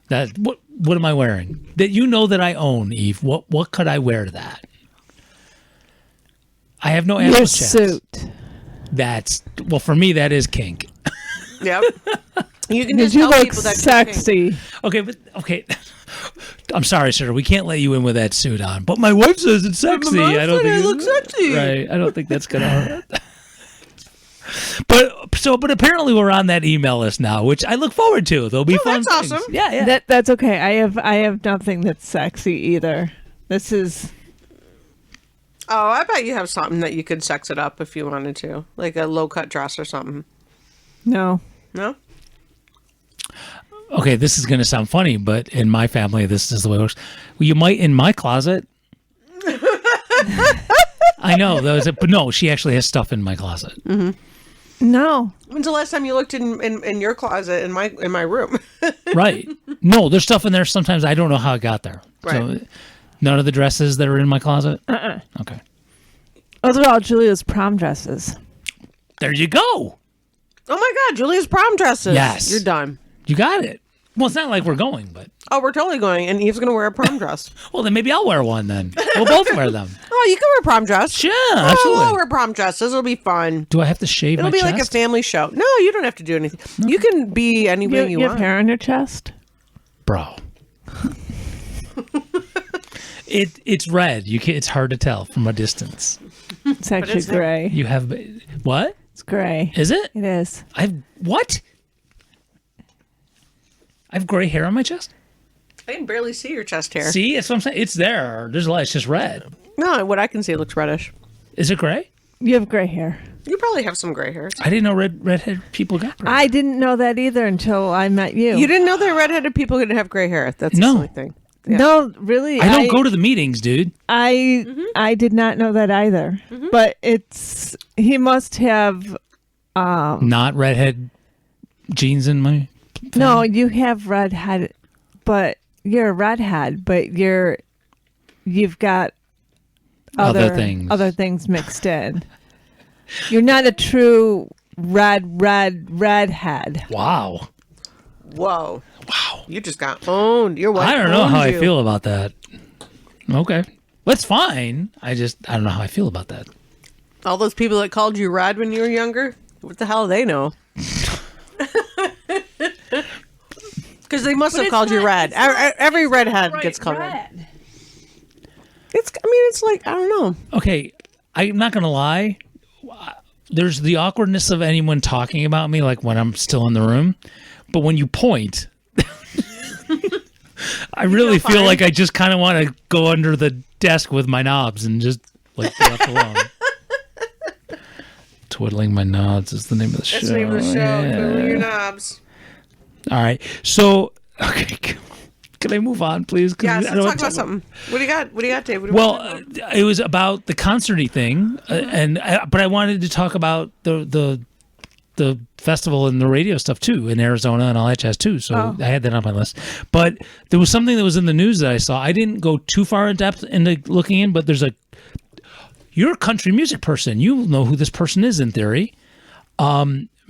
B: That what am I wearing that you know that I own, Eve? What could I wear to that? I have no
D: Your
B: ammo chest.
D: suit.
B: That's for me that is kink.
C: Yep. You can
D: Did
C: just
D: you
C: tell
D: look
C: people that
D: sexy?
B: Okay. I'm sorry, sir. We can't let you in with that suit on. But my wife says it's sexy. I don't think
C: it looks sexy.
B: Right. I don't think that's gonna hurt. But apparently we're on that email list now, which I look forward to. There'll be fun.
C: that's
B: things.
C: awesome.
B: Yeah.
D: That's okay. I have nothing that's sexy either. This is
C: Oh, I bet you have something that you could sex it up if you wanted to, like a low cut dress or something.
D: no.
C: No.
B: Okay, this is gonna sound funny, but in my family, this is the way it works. Well, you might in my closet. I know, but no, she actually has stuff in my closet.
D: No.
C: When's the last time you looked in your closet in my room?
B: Right. No, there's stuff in there sometimes I don't know how it got there.
C: Right.
B: So none of the dresses that are in my closet? Okay.
D: Those are all Julia's prom dresses.
B: There you go.
C: Oh my God, Julia's prom dresses.
B: Yes.
C: You're done.
B: You got it. Well, it's not like we're going, but...
C: Oh, we're totally going, and Eve's going to wear a prom dress.
B: Well, then maybe I'll wear one then. We'll both wear them.
C: Oh, you can wear a prom dress.
B: Yeah,
C: Oh,
B: absolutely.
C: we'll wear prom dresses. It'll be fun.
B: Do I have to shave
C: It'll
B: my
C: be like a
B: chest?
C: family show. No, you don't have to do anything. Okay. You can be anywhere you
D: You have
C: want.
D: hair on your chest?
B: Bro. It's red. It's hard to tell from a distance.
D: It's actually
C: it's
D: gray.
B: You have... What?
D: It's gray.
B: Is it?
D: It is.
B: What? I have gray hair on my chest?
C: I can barely see your chest hair.
B: See? That's what I'm saying. It's there. There's a lot. It's just red.
C: No, what I can see looks reddish.
B: Is it gray?
D: You have gray hair.
C: You probably have some gray hairs.
B: I didn't know redhead people got gray.
D: I didn't know that either until I met you.
C: You didn't know that redheaded people could have gray hair. That's
B: No.
C: the only thing. Yeah.
D: No, really.
B: I don't go to the meetings, dude.
D: I did not know that either. But he must have.
B: Not redhead genes in my...
D: No, you have redhead, but you're a redhead, but you've got
B: Other things.
D: other things mixed in. You're not a true redhead.
B: Wow.
C: Whoa.
B: Wow.
C: You just got owned. Your wife
B: I don't know
C: owned
B: how
C: you.
B: I feel about that. Okay. That's fine. I don't know how I feel about that.
C: All those people that called you red when you were younger, what the hell do they know? Because they must have called you red. Every redhead gets called red. It's like, I don't know.
B: Okay. I'm not going to lie. There's the awkwardness of anyone talking about me, like when I'm still in the room. But when you point, I really feel like I just kind of want to go under the desk with my knobs and just like be left alone. Twiddling My Knobs is the name of the show.
C: That's the name of the show.
B: Yeah.
C: Twiddling your knobs.
B: All right. So, okay. Can I move on, please?
C: Yeah,
B: I
C: so
B: don't
C: talk
B: want to
C: about something. What do you got? What do you got, Dave? What do you
B: Well,
C: want to know?
B: it was about the concerty thing, but I wanted to talk about the festival and the radio stuff too in Arizona and all that jazz too. So I had that on my list. But there was something that was in the news that I saw. I didn't go too far in depth into looking in, but you're a country music person. You know who this person is in theory.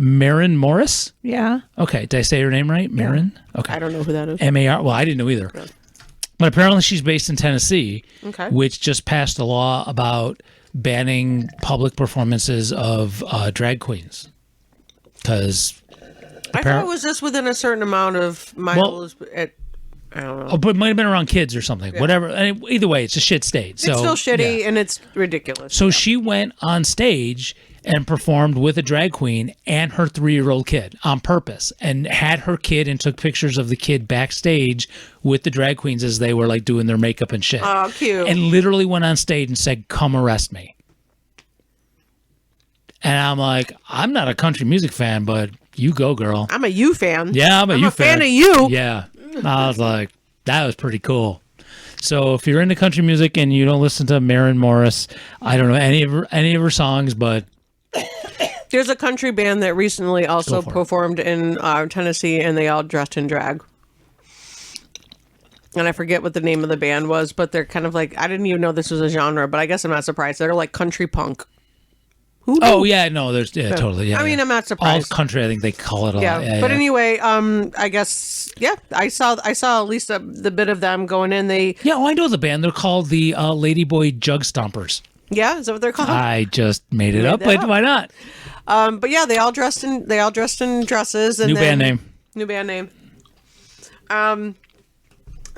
B: Maren Morris.
D: Yeah.
B: Okay, did I say her name right? Maren. Okay.
C: I don't know who that is.
B: M-A-R. Well, I didn't know either. But apparently she's based in Tennessee, which just passed a law about banning public performances of drag queens. Because
C: I thought it was just within a certain amount of miles. I don't know.
B: But it might have been around kids or something. Yeah. Whatever. And either way, it's a shit state. So,
C: it's still shitty and it's ridiculous.
B: So she went on stage and performed with a drag queen and her 3-year-old kid on purpose, and had her kid and took pictures of the kid backstage with the drag queens as they were like doing their makeup and shit.
C: Oh, cute.
B: And literally went on stage and said, "Come arrest me." And I'm like, I'm not a country music fan, but you go, girl.
C: I'm a you fan.
B: Yeah, I'm a
C: fan of you.
B: Yeah. I was like, that was pretty cool. So if you're into country music and you don't listen to Maren Morris, I don't know any of her songs, but
C: there's a country band that recently also performed in Tennessee, and they all dressed in drag. And I forget what the name of the band was, but they're kind of like, I didn't even know this was a genre, but I guess I'm not surprised. They're like country punk.
B: Oh yeah, no, there's totally. Yeah,
C: I mean, I'm not surprised.
B: All country, I think they call it a lot. Yeah,
C: but anyway, I guess I saw at least the bit of them going in.
B: I know the band. They're called the Ladyboy Jug Stompers.
C: Yeah, is that what they're called?
B: I just made it up, but why not?
C: But yeah, they all dressed in dresses. And
B: New band name.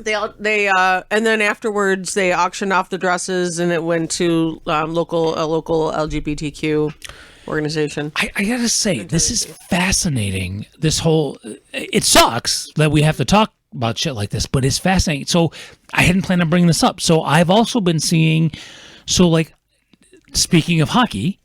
C: And then afterwards they auctioned off the dresses, and it went to a local LGBTQ organization.
B: I gotta say, this is fascinating. It sucks that we have to talk about shit like this, but it's fascinating. So I hadn't planned on bringing this up. So I've also been seeing, speaking of hockey,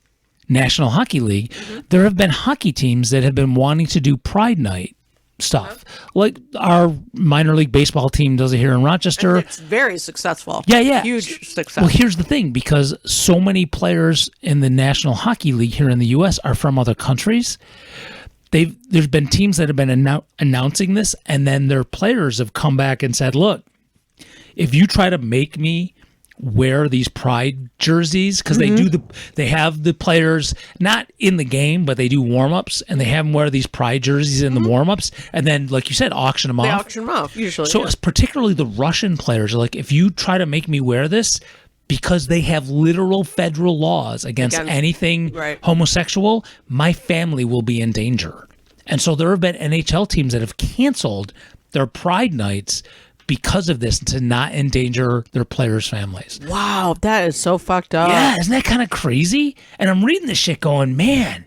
B: National Hockey League, there have been hockey teams that have been wanting to do Pride Night stuff. Like our minor league baseball team does it here in Rochester.
C: It's very successful.
B: Yeah.
C: Huge success.
B: Well, here's the thing, because so many players in the National Hockey League here in the U.S. are from other countries. There's been teams that have been announcing this, and then their players have come back and said, look, if you try to make me wear these pride jerseys, because they have the players not in the game, but they do warm-ups, and they have them wear these pride jerseys in the warm-ups, and then, like you said, auction them off.
C: They auction them off, usually.
B: So it's particularly the Russian players are like, if you try to make me wear this, because they have literal federal laws against anything homosexual, my family will be in danger. And so there have been NHL teams that have canceled their pride nights because of this, to not endanger their players' families.
C: Wow, that is so fucked up.
B: Yeah, isn't that kind of crazy? And I'm reading this shit going, man,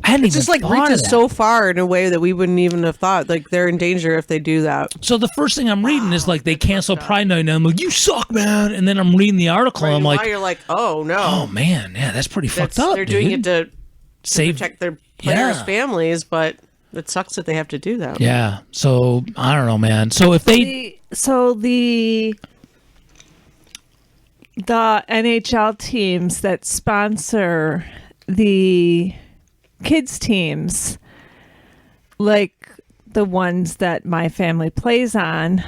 B: I hadn't even
C: just like
B: thought
C: reaches
B: of that.
C: so far in a way that we wouldn't even have thought. Like, they're in danger if they do that.
B: So the first thing I'm reading is like they cancel Pride Night, and I'm like, you suck, man. And then I'm reading the article, and I'm like,
C: you're like, oh no,
B: oh man, yeah, that's pretty fucked up.
C: They're doing it to
B: save
C: protect their players' families, but it sucks that they have to do that.
B: Yeah. So I don't know, man. So if they,
D: the NHL teams that sponsor the kids teams, like the ones that my family plays on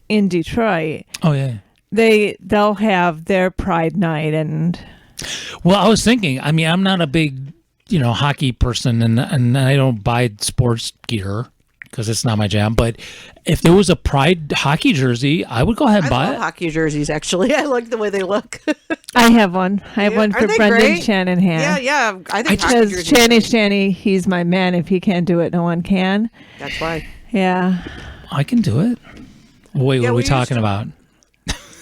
D: in Detroit.
B: Oh yeah.
D: They'll have their Pride Night. And
B: well, I was thinking, I mean, I'm not a big, hockey person, and I don't buy sports gear because it's not my jam. But if there was a Pride hockey jersey, I would go ahead and buy it.
C: I love hockey jerseys, actually. I like the way they look.
D: I have one. I have one for
C: Aren't they
D: Brendan
C: great?
D: Shanahan.
C: Yeah. I think hockey
D: Because
C: jerseys.
D: Shanny, he's my man. If he can't do it, no one can.
C: That's why.
D: Yeah.
B: I can do it. Wait, what are we
C: we
B: talking
C: used
B: about?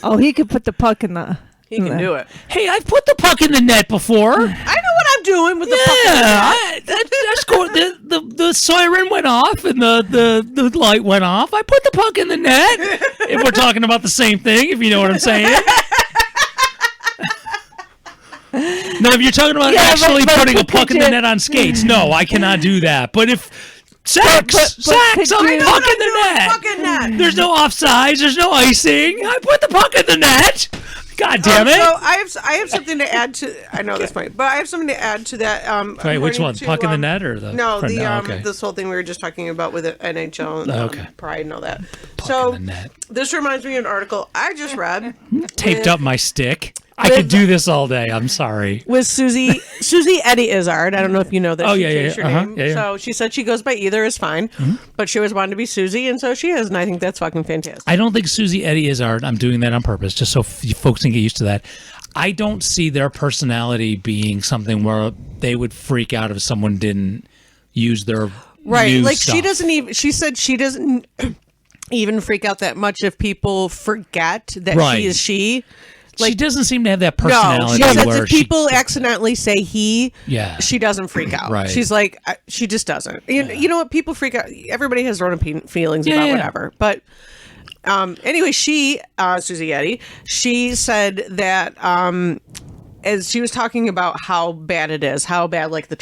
D: Oh, he could put the puck in the...
C: He can do it.
B: Hey, I've put the puck in the net before.
C: I know what I'm doing with the fucking
B: That's cool. The siren went off and the light went off. I put the puck in the net. If we're talking about the same thing, if you know what I'm saying. No, if you're talking about actually
D: but
B: putting a
D: could
B: puck in
D: you-
B: the net on skates, no, I cannot do that. But if Sacks,
D: could
B: I'm
D: you-
B: puck in the net.
C: fucking net.
B: There's no offsides. There's no icing. I put the puck in the net. God damn it.
C: So I have something to add to. I know that's funny, but I have something to add to that.
B: Wait, which
C: according
B: one?
C: to,
B: Puck in the net or the
C: No,
B: front?
C: the
B: Oh, okay.
C: this whole thing we were just talking about with the NHL and
B: Okay.
C: Pride and all that.
B: Puck
C: so
B: in the net.
C: this reminds me of an article I just read
B: Taped up my stick. I could do this all day. I'm sorry.
C: with Susie Eddie Izzard. I don't know if you know that.
B: Oh,
C: she
B: yeah,
C: changed
B: yeah,
C: her
B: uh-huh,
C: name.
B: yeah, yeah.
C: So she said she goes by either is fine, but she always wanted to be Susie, and so she is, and I think that's fucking fantastic.
B: I don't think Susie Eddie is art. I'm doing that on purpose, just so folks can get used to that. I don't see their personality being something where they would freak out if someone didn't use their new
C: Like
B: stuff.
C: she doesn't even. She said she doesn't even freak out that much if people forget that
B: Right.
C: she is she.
B: She doesn't seem to have that
C: No,
B: personality
C: she says
B: where
C: if people accidentally say he, she doesn't freak out.
B: Right.
C: She's like, she just doesn't. You know what? People freak out. Everybody has their own feelings
B: Yeah,
C: about
B: yeah.
C: whatever. But anyway, she, Susie Eddy, she said that as she was talking about how bad it is, how bad like the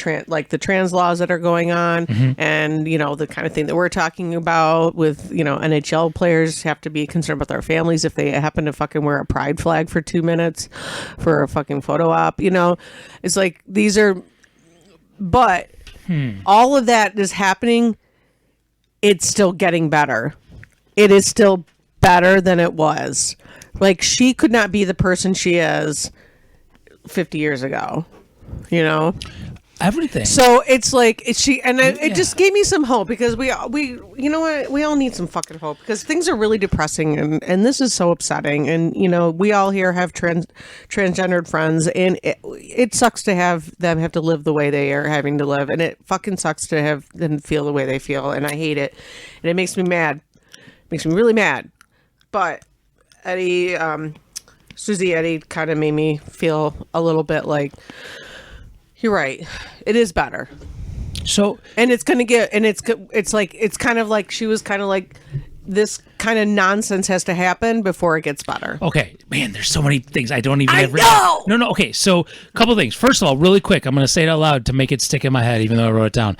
C: trans laws that are going on, and the kind of thing that we're talking about with NHL players have to be concerned about their families if they happen to fucking wear a pride flag for 2 minutes for a fucking photo op. It's like these are, but all of that is happening. It's still getting better. It is still better than it was. Like, she could not be the person she is 50 years ago,
B: everything.
C: So it's like it just gave me some hope, because we you know what, we all need some fucking hope, because things are really depressing, and this is so upsetting, and we all here have transgendered friends, and it sucks to have them have to live the way they are having to live, and it fucking sucks to have them feel the way they feel, and I hate it, and it makes me mad. Makes me really mad. But Eddie, Susie Eddie kind of made me feel a little bit like, you're right. It is better.
B: So,
C: And it's going to get, and it's kind of like, she was kind of like, this kind of nonsense has to happen before it gets better.
B: Okay, man, there's so many things I don't even
C: I
B: have written.
C: know!
B: No. Okay, so a couple things. First of all, really quick, I'm going to say it out loud to make it stick in my head, even though I wrote it down.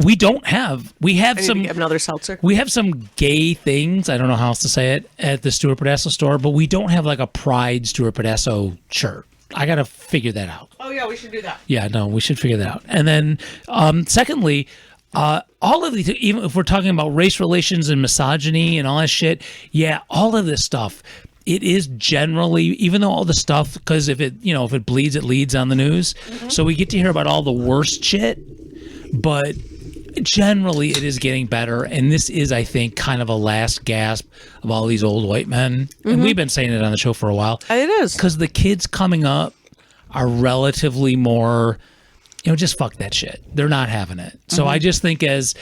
B: We have
C: I need to
B: some
C: get another seltzer.
B: we have some gay things. I don't know how else to say it at the Stuart Pedasso store, but we don't have like a Pride Stuart Pedasso shirt. I got to figure that out.
C: Oh yeah, we should do that.
B: Yeah, no, we should figure that out. And then, secondly, all of these, even if we're talking about race relations and misogyny and all that shit, yeah, all of this stuff, it is generally, even though all the stuff, because if it bleeds, it leads on the news. So we get to hear about all the worst shit, but generally it is getting better. And this is, I think, kind of a last gasp of all these old white men. And we've been saying it on the show for a while.
C: It is.
B: Because the kids coming up are relatively more, just fuck that shit. They're not having it. So I just think as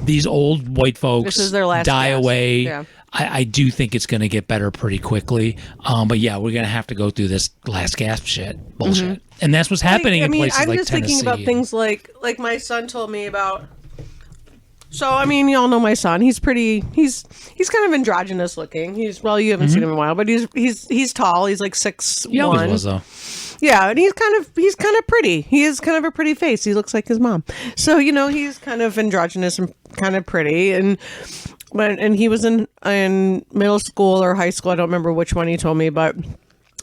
B: these old white folks
C: This is their last
B: die
C: gasp.
B: away,
C: Yeah.
B: I do think it's going to get better pretty quickly. But yeah, we're going to have to go through this last gasp shit bullshit. And that's what's happening in places
C: I'm
B: like
C: just
B: Tennessee.
C: thinking about things like my son told me about. So I mean, you all know my son. He's pretty. He's kind of androgynous looking. You haven't seen him in a while, but he's tall. He's like 6'1".
B: He always was, though.
C: Yeah, and he's kind of pretty. He has kind of a pretty face. He looks like his mom. So he's kind of androgynous and kind of pretty. And he was in middle school or high school. I don't remember which one he told me, but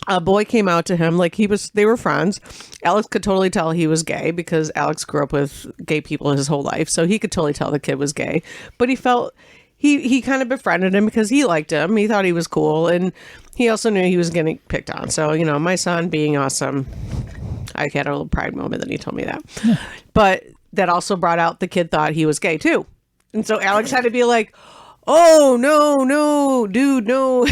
C: a boy came out to him like they were friends. Alex could totally tell he was gay because Alex grew up with gay people his whole life, so he could totally tell the kid was gay. But he felt he kind of befriended him because he liked him. He thought he was cool, and he also knew he was getting picked on. So my son being awesome, I had a little pride moment that he told me that. But that also brought out the kid thought he was gay too, and so Alex had to be like, "Oh no, dude, no."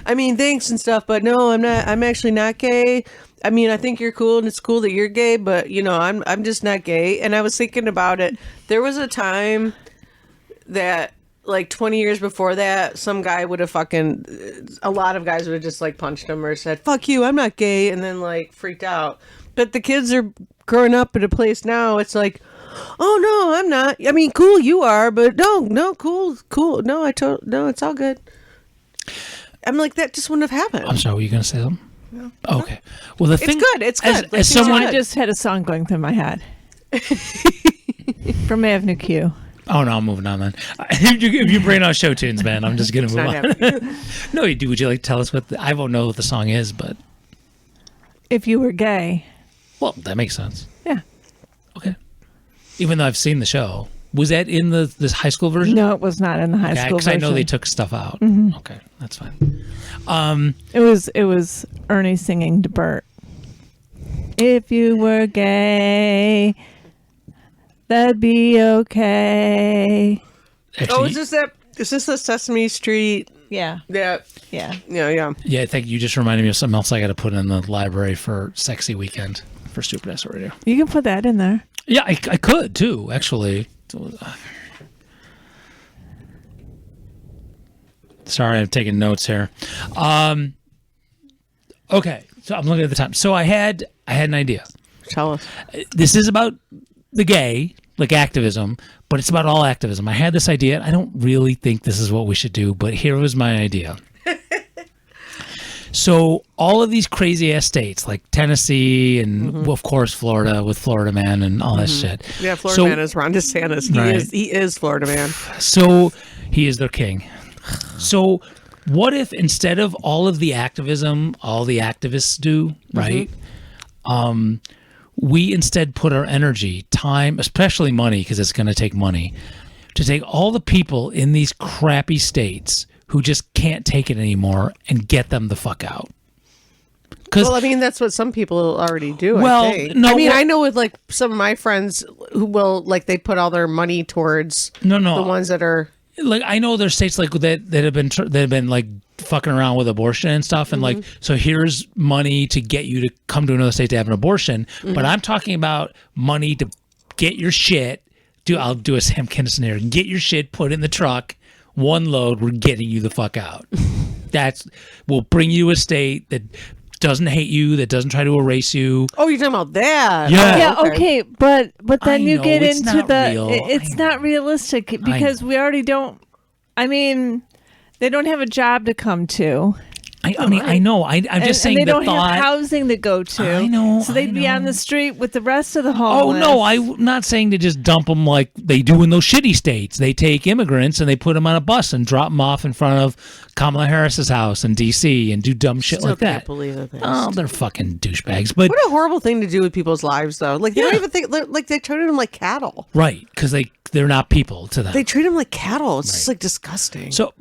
C: I mean, thanks and stuff, but no, I'm not. I'm actually not gay. I mean, I think you're cool, and it's cool that you're gay, but I'm just not gay. And I was thinking about it. There was a time that, like 20 years before that, some guy would have a lot of guys would have just like punched him or said, "Fuck you, I'm not gay," and then like freaked out. But the kids are growing up at a place now. It's like, "Oh no, I'm not. I mean, cool, you are, but no, cool. No, no, it's all good." I'm like, that just wouldn't have happened.
B: I'm sorry, were you going to say something? No. Okay. Well, the thing...
C: It's good.
B: As someone...
D: I just had a song going through my head. From Avenue Q.
B: Oh, no, I'm moving on then. If you bring out show tunes, man, I'm just going to move on. No, you do. Would you like to tell us I won't know what the song is, but...
D: If you were gay.
B: Well, that makes sense.
D: Yeah.
B: Okay. Even though I've seen the show. Was that in this high school version?
D: No, it was not in the high school version.
B: Because I know they took stuff out. Mm-hmm. Okay, that's fine.
D: It was Ernie singing to Bert. If you were gay, that'd be okay.
B: Actually,
C: is this the Sesame Street?
D: Yeah.
C: Yeah.
D: Yeah.
C: Yeah.
B: Yeah, I think you just reminded me of something else I got to put in the library for Sexy Weekend for Stupid Ass Radio.
D: You can put that in there.
B: Yeah, I could too, actually. Sorry, I'm taking notes here. Okay, so I'm looking at the time. So I had an idea.
C: Tell us.
B: This is about the gay, like activism, but it's about all activism. I had this idea. I don't really think this is what we should do, but here was my idea. So all of these crazy ass states like Tennessee and of course Florida with Florida Man and all that shit.
C: Yeah, Florida Man is Ron DeSantis. He is Florida Man.
B: So he is their king. So what if instead of all of the activism all the activists do, right? We instead put our energy, time, especially money, because it's going to take money, to take all the people in these crappy states who just can't take it anymore and get them the fuck out.
C: Well, I mean, that's what some people already do.
B: Well,
C: I think.
B: no,
C: I mean,
B: well,
C: I know with like some of my friends who will they put all their money towards the ones that are
B: like I know there's states like that have been like fucking around with abortion and stuff, and like so here's money to get you to come to another state to have an abortion, but I'm talking about money to get your shit. I'll do a Sam Kinison here. Get your shit put in the truck. One load, we're getting you the fuck out. We'll bring you a state that doesn't hate you, that doesn't try to erase you.
C: Oh, you're talking about that?
B: Yeah.
D: Yeah, okay, but then you get
B: it's
D: into
B: not real.
D: it's not realistic because we already don't I mean, they don't have a job to come to.
B: I mean, I know. I'm just saying
D: and they don't
B: thought.
D: have housing to go to.
B: I know.
D: So they'd be on the street with the rest of the homeless.
B: Oh, no, I'm not saying to just dump them like they do in those shitty states. They take immigrants and they put them on a bus and drop them off in front of Kamala Harris's house in D.C. and do dumb shit
C: Still
B: like
C: can't
B: that.
C: believe it.
B: Oh, they're fucking douchebags. But
C: What a horrible thing to do with people's lives, though. Like, they don't even think, like, they treat them like cattle.
B: right, because they're not people to them.
C: They treat them like cattle. It's just, like, disgusting.
B: So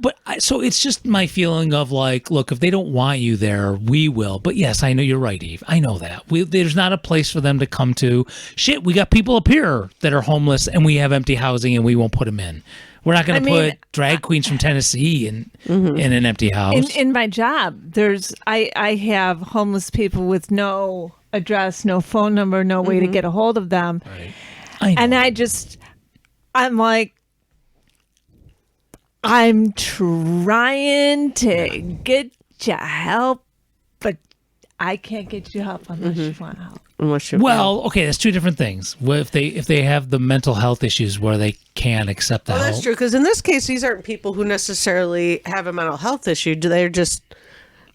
B: it's just my feeling of like, look, if they don't want you there, we will. But yes, I know you're right, Eve. I know that. There's not a place for them to come to. Shit, we got people up here that are homeless and we have empty housing and we won't put them in. We're not going to put drag queens from Tennessee in an empty house.
D: In my job, I have homeless people with no address, no phone number, no way to get a hold of them.
B: Right. I know.
D: And I'm like, I'm trying to get you help, but I can't get you help unless you want help.
B: Well, okay, that's two different things. If they have the mental health issues where they can't accept that.
C: Well, that's
B: help.
C: true, because in this case, these aren't people who necessarily have a mental health issue. They're just,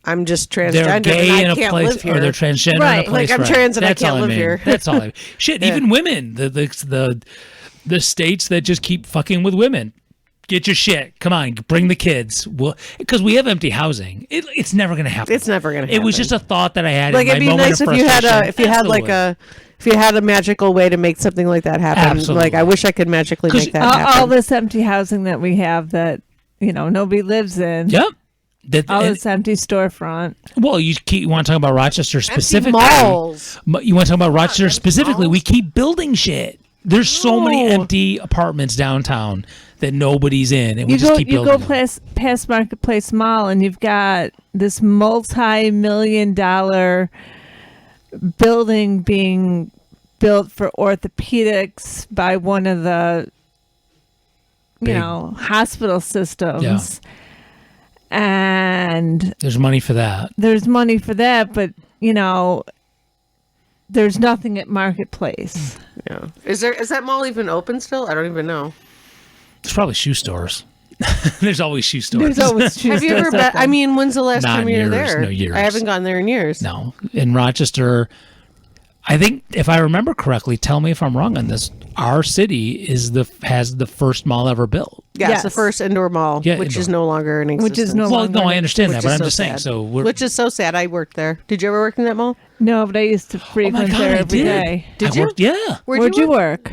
C: I'm just transgender
B: They're gay
C: and
B: in
C: I
B: a
C: can't
B: place,
C: live here.
B: or they're transgender
C: Right,
B: in a place.
C: like, I'm
B: right.
C: trans and I
B: That's
C: can't
B: all
C: live
B: mean.
C: here.
B: That's all. Shit, even women, the states that just keep fucking with women. Get your shit. Come on, bring the kids. Because we have empty housing. It's never going to happen.
C: It's never going to happen.
B: It was just a thought that I had.
C: Like,
B: in my
C: it'd be
B: moment
C: nice
B: of
C: if you had
B: frustration.
C: if you had a magical way to make something like that happen.
B: Absolutely.
C: Like, I wish I could magically make that happen.
D: All this empty housing that we have that nobody lives in.
B: Yep.
D: All this empty storefront.
B: Well, you want to talk about Rochester specifically?
C: malls.
B: You want to talk about Rochester specifically?
C: malls.
B: We keep building shit. There's so many empty apartments downtown that nobody's in, and we just keep building.
D: You go past Marketplace Mall, and you've got this multi-million-dollar building being built for orthopedics by one of the hospital systems.
B: Yeah.
D: And
B: There's money for that.
D: But there's nothing at Marketplace.
C: Yeah. Is that mall even open still? I don't even know.
B: There's probably shoe stores. There's always shoe stores.
D: There's always shoe
C: Have you ever
D: stores
C: been?
D: open.
C: I mean, when's the last
B: Not
C: time you were
B: years,
C: there?
B: no years.
C: I haven't gone there in years.
B: No, in Rochester, I think if I remember correctly, tell me if I'm wrong on this. Our city has the first mall ever built.
C: Yeah,
D: Yes.
C: it's the first indoor mall,
B: Yeah,
C: which is
B: indoor.
C: no longer in existence.
D: Which is no
B: Well,
D: longer.
B: no, I understand
C: Which
B: that, but
C: is
B: I'm just saying.
C: sad.
B: So
C: Which is so sad. I worked there. Did you ever work in that mall?
D: No, but I used to frequent
B: God,
D: there
B: I
D: every
B: did.
D: day.
C: Did
B: I
C: you?
B: worked, yeah.
D: Where'd you work?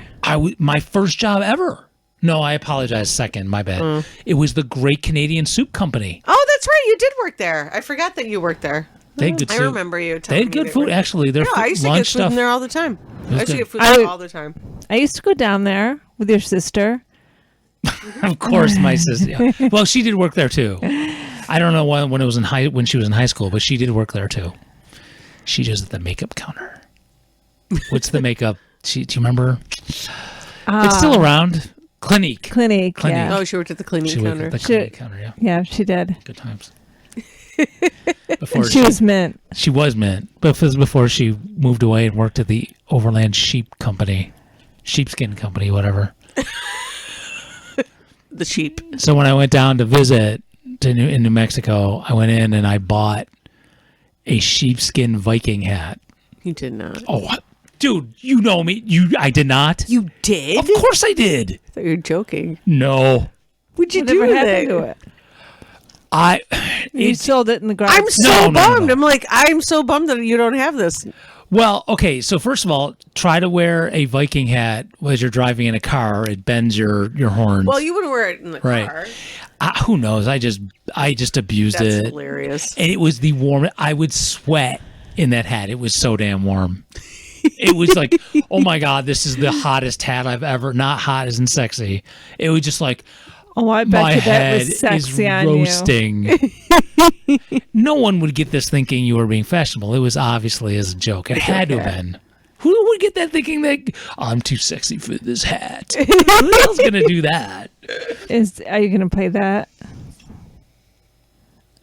B: My first job ever. No, I apologize. Second, my bad. It was the Great Canadian Soup Company.
C: Oh, that's right. You did work there. I forgot that you worked there.
B: They had good
C: I
B: soup.
C: remember you
B: They
C: telling
B: had
C: me
B: good
C: that
B: food.
C: worked-
B: Actually, their
C: No, I used to
B: lunch
C: get food
B: stuff.
C: in there all the time. I used to
B: good.
C: get food
D: I-
C: there all the time.
D: I used to go down there with your sister.
B: Of course, my sister. Yeah. Well, she did work there too. I don't know when it was when she was in high school, but she did work there too. She was at the makeup counter. What's the makeup? Do you remember? It's still around. Clinique.
D: Clinique.
B: Clinique.
D: Yeah.
C: Oh, she worked at the cleaning
B: She worked
C: counter.
B: at the clinic counter. Yeah,
D: Yeah, she did.
B: good times. Before
D: She was mint.
B: she was mint, but it was before she moved away and worked at the Overland Sheepskin Company, whatever.
C: The sheep.
B: So when I went down to visit in New Mexico, I went in and I bought a sheepskin Viking hat.
C: You did not.
B: Oh, dude, you know me. I did not.
C: You did?
B: Of course I did.
C: I thought you were joking.
B: No.
C: What'd you
D: Whatever
C: do with
D: happened
C: it?
D: to it? You
B: It's
D: sold it in the garage.
C: I'm so
B: No, no, no,
C: bummed.
B: no.
C: I'm like, I'm so bummed that you don't have this.
B: well, okay. So first of all, try to wear a Viking hat as you're driving in a car. It bends your horns.
C: Well, you would wear it in the
B: Right.
C: car.
B: Who knows? I just abused
C: That's
B: it.
C: hilarious.
B: And it was the warm. I would sweat in that hat. It was so damn warm. It was like, oh my God, this is the hottest hat I've ever. Not hot as in sexy. It was just like,
D: Oh, I bet
B: my
D: you that
B: head
D: was
B: is
D: sexy on you.
B: roasting. No one would get this thinking you were being fashionable. It was obviously as a joke. It had to have been. Who would get that thinking that I'm too sexy for this hat? Who else gonna do that?
D: Are you going to play that?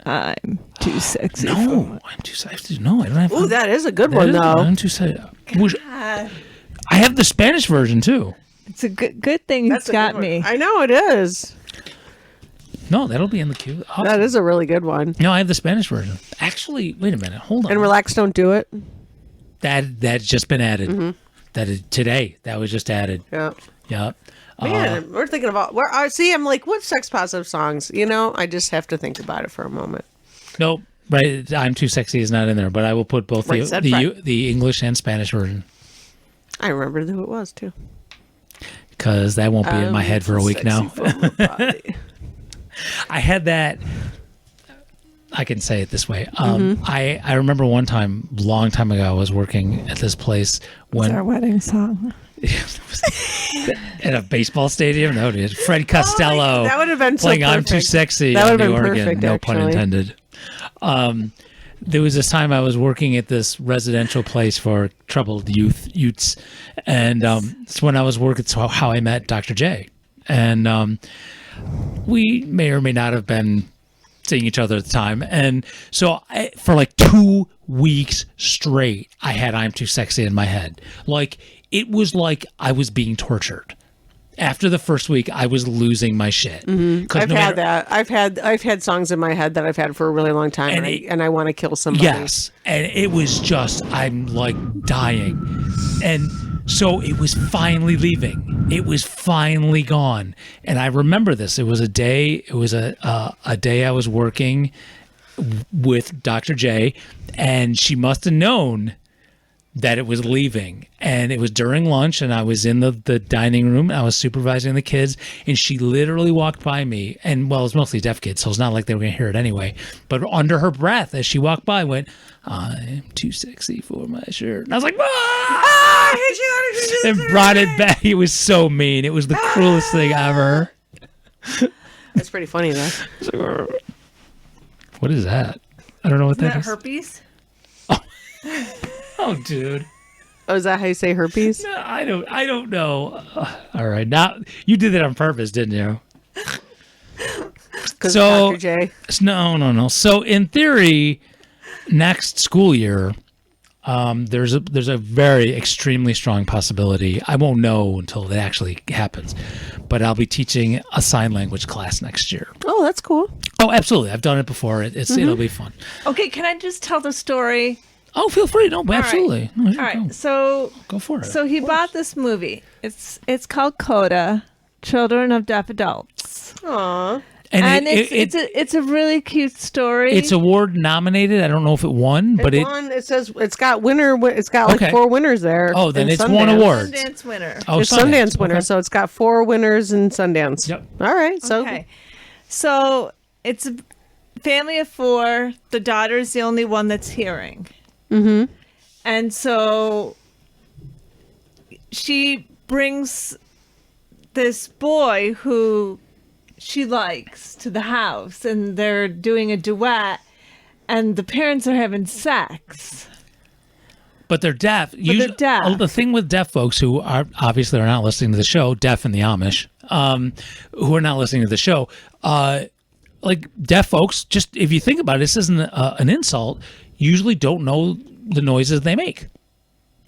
D: I'm too sexy.
B: No, I'm too sexy. No, I don't have.
C: Ooh, that is a good
B: That
C: one,
B: is-
C: though.
B: I'm too sexy. I have the Spanish version too.
D: It's a good thing
C: That's
D: it's
C: a
D: got
C: good one.
D: me.
C: I know it is.
B: No, that'll be in the queue. Awesome.
C: That is a really good one.
B: No, I have the Spanish version. Actually, wait a minute. Hold on.
C: And Relax, Don't Do It.
B: That's just been added.
C: Mm-hmm.
B: That is today. That was just added.
C: Yeah.
B: Yeah.
C: Man, we're thinking about see, I'm like, what sex positive songs? I just have to think about it for a moment.
B: Nope. Right. I'm Too Sexy is not in there, but I will put both
C: Right,
B: the English and Spanish version.
C: I remember who it was too.
B: Because that won't be in my head for a week now. I had that. I can say it this way. I remember one time, long time ago, I was working at this place when
D: It's our wedding song.
B: at a baseball stadium. No, dude. Fred Costello.
C: That would have been so
B: playing
C: perfect.
B: "I'm Too Sexy"
C: That
B: on
C: would have
B: New
C: been
B: Oregon.
C: perfect,
B: No pun
C: actually.
B: intended. There was this time I was working at this residential place for troubled youths, and it's when I was working. It's how I met Dr. J, and we may or may not have been seeing each other at the time. And so for like 2 weeks straight, I had "I'm Too Sexy" in my head. Like, it was like I was being tortured. After the first week, I was losing my shit.
C: I've had that. I've had songs in my head that I've had for a really long time, and I want to kill somebody.
B: Yes. And it was just, I'm like dying. And so it was finally leaving. It was finally gone. And I remember this. It was a day I was working with Dr. J, and she must have known that it was leaving. And it was during lunch, and I was in the dining room. I was supervising the kids, and she literally walked by me. And, well, it was mostly deaf kids, so it's not like they were going to hear it anyway. But under her breath, as she walked by, went, "I'm too sexy for my shirt." And I was like, "Ah!" And brought it back. It was so mean. It was the cruelest thing ever.
C: That's pretty funny, though.
B: What is that? I don't know what that is.
D: Herpes?
B: Oh, dude.
C: Oh, is that how you say herpes?
B: No, I don't know. All right. Now, you did that on purpose, didn't you?
C: Because
B: So-
C: Dr. J.
B: No. So, in theory, next school year, there's a very extremely strong possibility. I won't know until it actually happens, but I'll be teaching a sign language class next year.
C: Oh, that's cool.
B: Oh, absolutely. I've done it before. It'll be fun.
D: Okay, can I just tell the story?
B: Oh, feel free. No, absolutely. No,
D: All right. So
B: Go for it.
D: So he bought this movie. It's called Coda, Children of Deaf Adults.
C: Aw.
B: And
D: it's a really cute story.
B: it's award nominated. I don't know if it won, but
C: It won. It says it's got winner. It's got like
B: Okay.
C: 4 winners there.
B: Oh, then
C: in
B: it's
C: Sundance.
B: won awards.
D: Sundance winner.
B: Oh,
C: It's Sundance winner,
B: Okay.
C: so it's got 4 winners in Sundance.
B: Yep.
C: All right. So
D: Okay. So it's a family of 4. The daughter's the only one that's hearing.
C: Mm-hmm.
D: And so she brings this boy who she likes to the house, and they're doing a duet, and the parents are having sex.
B: But they're deaf.
D: they're deaf.
B: The thing with deaf folks who are obviously are not listening to the show, deaf and the Amish, who are not listening to the show, like deaf folks, just if you think about it, this isn't an insult, usually don't know the noises they make.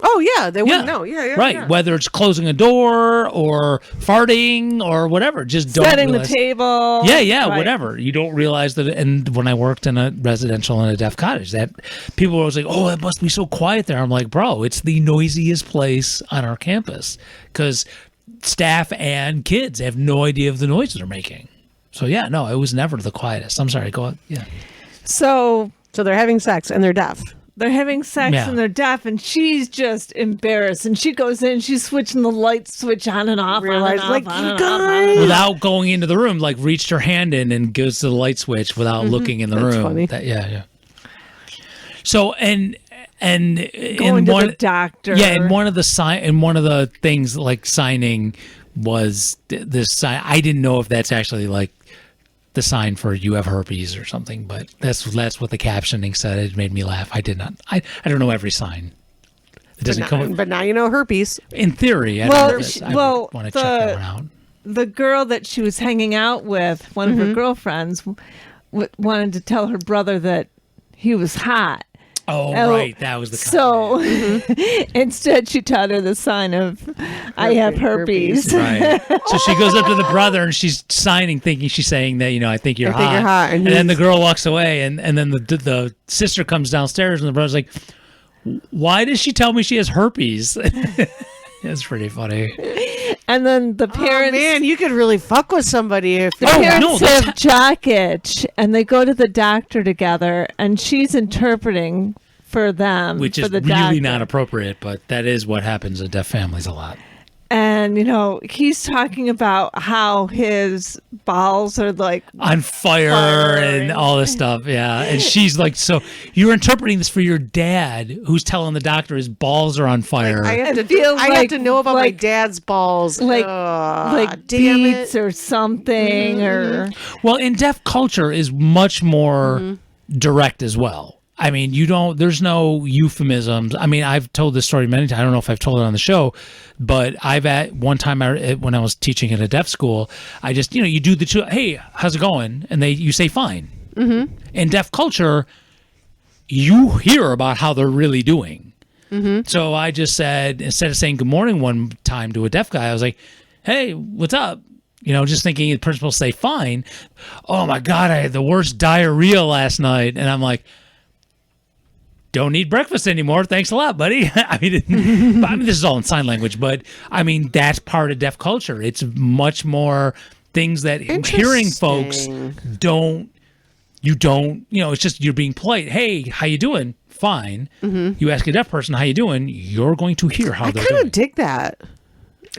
C: Oh yeah, they wouldn't know. Yeah,
B: Right.
C: yeah.
B: Whether it's closing a door or farting or whatever, just don't
D: Setting
B: realize.
D: the table.
B: Yeah,
D: Right.
B: whatever. You don't realize that. And when I worked in a residential in a deaf cottage, that people were always like, "Oh, it must be so quiet there." I'm like, "Bro, it's the noisiest place on our campus because staff and kids have no idea of the noise they're making." So yeah, no, it was never the quietest. I'm sorry. Go on. Yeah.
D: So
C: So they're having sex and they're deaf.
D: they're having sex
B: Yeah.
D: and they're deaf, and she's just embarrassed. And she goes in, she's switching the light switch on and off.
C: Realize,
D: on and
C: like,
D: off, on
C: you
D: and off, on and
C: guys.
D: off.
B: Without going into the room, like reached her hand in and goes to the light switch without looking in the
C: That's
B: room.
C: funny.
B: Yeah. So and
D: Going
B: in
D: to
B: one,
D: the doctor.
B: yeah, and one of the things like signing was this sign. I didn't know if that's actually like the sign for you have herpes or something, but that's what the captioning said. It made me laugh. I did not. I don't know every sign. It doesn't come
C: But now you know herpes.
B: in theory. I
D: Well,
B: don't know if I want to check that one out.
D: The girl that she was hanging out with, one of her girlfriends, wanted to tell her brother that he was hot.
B: Oh, right. That was the
D: So instead, she taught her the sign of I have herpes.
B: Right. So she goes up to the brother and she's signing, thinking she's saying that, I think you're hot.
C: And
B: then the girl walks away, and then the sister comes downstairs, and the brother's like, why does she tell me she has herpes? It's pretty funny.
D: And then the parents.
C: Oh, man, you could really fuck with somebody if
D: The parents have jock itch, and they go to the doctor together, and she's interpreting for them.
B: Which is
D: for the
B: really
D: doctor.
B: not appropriate, but that is what happens in deaf families a lot.
D: And, he's talking about how his balls are like
B: on fire and all this stuff. Yeah. And she's like, so you're interpreting this for your dad, who's telling the doctor his balls are on fire.
C: I have to know about my dad's balls.
D: Like
C: damn
D: beads
C: it.
D: or something. Or
B: Well, in deaf culture is much more direct as well. I mean, there's no euphemisms. I mean, I've told this story many times. I don't know if I've told it on the show, but one time when I was teaching at a deaf school, I just, you do hey, how's it going? And you say fine. Mm-hmm. In deaf culture, you hear about how they're really doing. Mm-hmm. So I just said, instead of saying good morning one time to a deaf guy, I was like, hey, what's up? Just thinking the principal say fine. Oh my God, I had the worst diarrhea last night. And I'm like, don't need breakfast anymore. Thanks a lot, buddy. I mean, this is all in sign language, but I mean, that's part of deaf culture. It's much more things that hearing folks don't, it's just, you're being polite. Hey, how you doing? Fine. Mm-hmm. You ask a deaf person, how you doing? You're going to hear how they're doing. I
C: kind of dig that,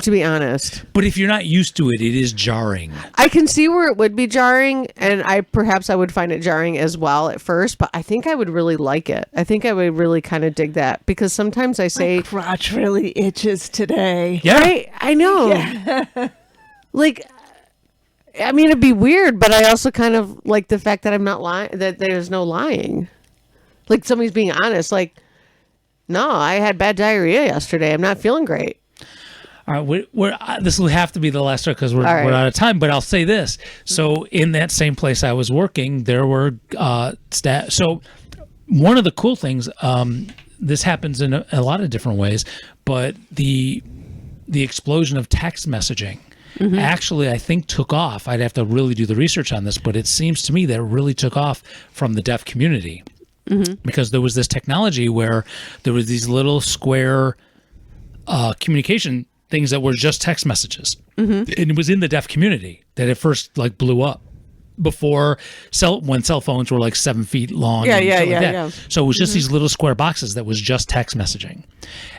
C: to be honest.
B: But if you're not used to it, it is jarring.
C: I can see where it would be jarring, and perhaps I would find it jarring as well at first, but I think I would really like it. I think I would really kind of dig that, because sometimes I say...
D: My crotch really itches today.
B: Yeah.
C: I know. Yeah. I mean, it'd be weird, but I also kind of like the fact that I'm not lying, that there's no lying. Like, somebody's being honest, like, no, I had bad diarrhea yesterday. I'm not feeling great.
B: All right, this will have to be the last story because we're out of time, but I'll say this. So in that same place I was working, there were staff. So one of the cool things, this happens in a lot of different ways, but the explosion of text messaging actually, I think, took off. I'd have to really do the research on this, but it seems to me that it really took off from the deaf community because there was this technology where there was these little square communication things that were just text messages. And it was in the deaf community that it first blew up before when cell phones were 7 feet long.
C: Yeah.
B: So it was just these little square boxes that was just text messaging.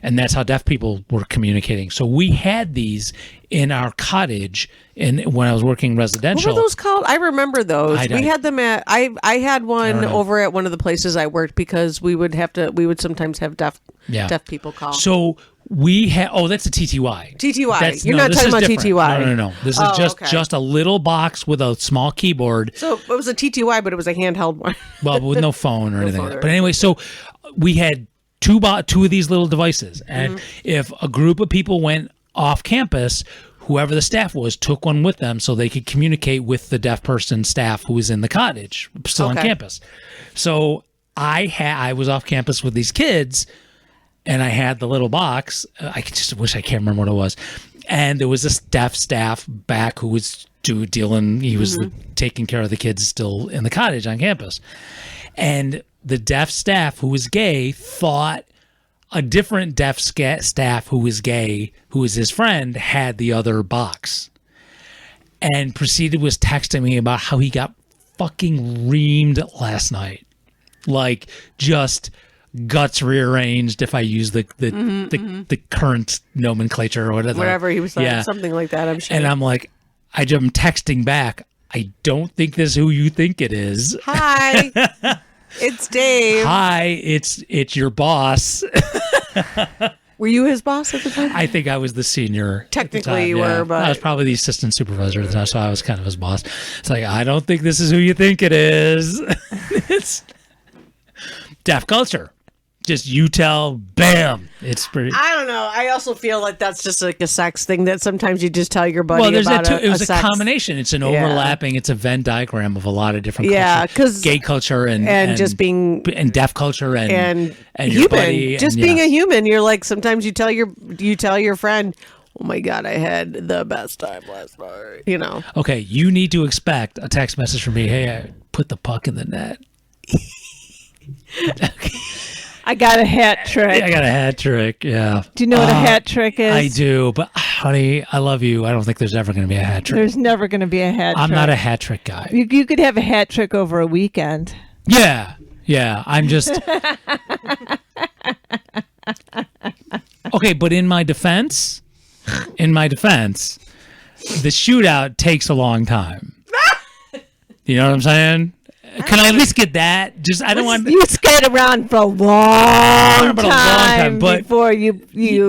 B: And that's how deaf people were communicating. So we had these in our cottage when I was working residential.
C: What were those called? I remember those. We had them at, I had one over at one of the places I worked because we would sometimes have deaf people call.
B: So we had, that's a TTY.
C: TTY. You're not talking about
B: different.
C: TTY.
B: No. This is just a little box with a small keyboard.
C: So it was a TTY, but it was a handheld one.
B: Well, with no phone or anything like that. But anyway, so we had two of these little devices. And if a group of people went off campus, whoever the staff was took one with them so they could communicate with the deaf person staff who was in the cottage, still on campus. So I was off campus with these kids, and I had the little box. I just wish I can't remember what it was. And there was this deaf staff back who was dealing. He was taking care of the kids still in the cottage on campus. And the deaf staff who was gay thought a different deaf staff who was gay, who was his friend, had the other box. And was texting me about how he got fucking reamed last night. Just guts rearranged, if I use the current nomenclature or whatever.
C: Whatever he was saying, something like that, I'm sure.
B: And I'm like, I'm texting back, I don't think this is who you think it is.
C: Hi, it's Dave.
B: Hi, it's your boss.
C: Were you his boss at the time?
B: I think I was the senior.
C: Technically you were, but...
B: I was probably the assistant supervisor at the time, so I was kind of his boss. It's like, I don't think this is who you think it is. It's deaf culture. just you tell, bam. It's pretty.
C: I don't know. I also feel like that's just like a sex thing that sometimes you just tell your buddy
B: Well, there's
C: about
B: that too. It was a
C: sex.
B: combination. It's an overlapping. It's a Venn diagram of a lot of different
C: Yeah,
B: cultures.
C: 'cause-
B: gay culture and
C: just being
B: and deaf culture and your
C: human.
B: buddy
C: Just
B: and,
C: being
B: yeah.
C: a human. You're like sometimes you tell your friend, "Oh my god, I had the best time last night." You know.
B: Okay, you need to expect a text message from me. Hey, I put the puck in the net.
D: I got a hat trick.
B: I got a hat trick. Yeah.
D: Do you know what a hat trick is?
B: I do, but honey, I love you. I don't think there's ever going to be a hat trick.
D: There's never going to be a hat trick.
B: I'm not a hat trick guy.
D: You could have a hat trick over a weekend.
B: Yeah. I'm just okay. But in my defense, the shootout takes a long time. You know what I'm saying? Can I at least get that? Just I don't want
D: You skate around for a long time
B: but
D: before you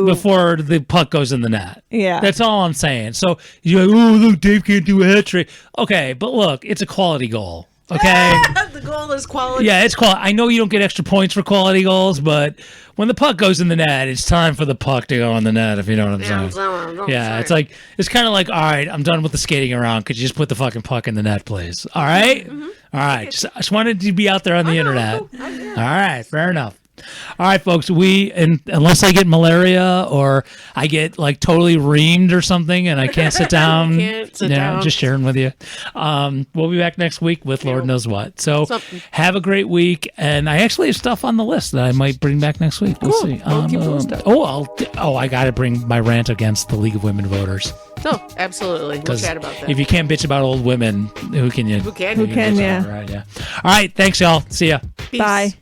B: before the puck goes in the net.
D: Yeah.
B: That's all I'm saying. So you're like, oh look, Dave can't do a hat trick. Okay, but look, it's a quality goal. Okay.
C: The goal is quality.
B: Yeah, it's quality. I know you don't get extra points for quality goals, but when the puck goes in the net, it's time for the puck to go in the net, if you know what I'm saying. Yeah, it's kind of like, all right, I'm done with the skating around. Could you just put the fucking puck in the net, please? All right? All right. Just wanted to be out there on the internet. All right, fair enough. All right, folks. Unless I get malaria or I get like totally reamed or something, and I can't sit down.
C: Down.
B: Just sharing with you. We'll be back next week with Lord knows what. So have a great week. And I actually have stuff on the list that I might bring back next week. We'll see. I got to bring my rant against the League of Women Voters.
C: No, absolutely. We'll chat about that.
B: If you can't bitch about old women, who can you?
C: Who can?
D: Yeah.
B: All right, yeah. All right. Thanks, y'all. See ya.
C: Peace.
D: Bye.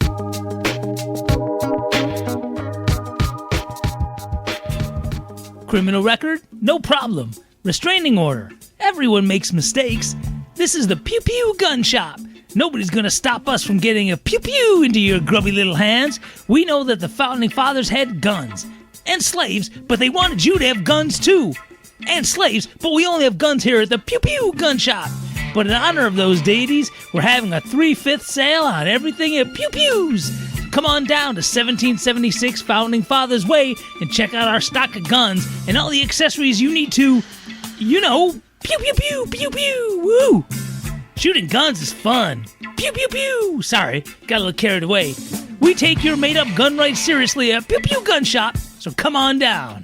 B: Criminal record? No problem. Restraining order? Everyone makes mistakes. This is the Pew Pew Gun Shop. Nobody's gonna stop us from getting a pew pew into your grubby little hands. We know that the Founding Fathers had guns. And slaves, but they wanted you to have guns too. And slaves, but we only have guns here at the Pew Pew Gun Shop. But in honor of those deities, we're having a 3/5 sale on everything at Pew Pews. Come on down to 1776 Founding Fathers Way and check out our stock of guns and all the accessories you need to, pew pew pew pew pew, woo! Shooting guns is fun. Pew pew pew. Sorry, got a little carried away. We take your made-up gun rights seriously at Pew Pew Gun Shop, so come on down.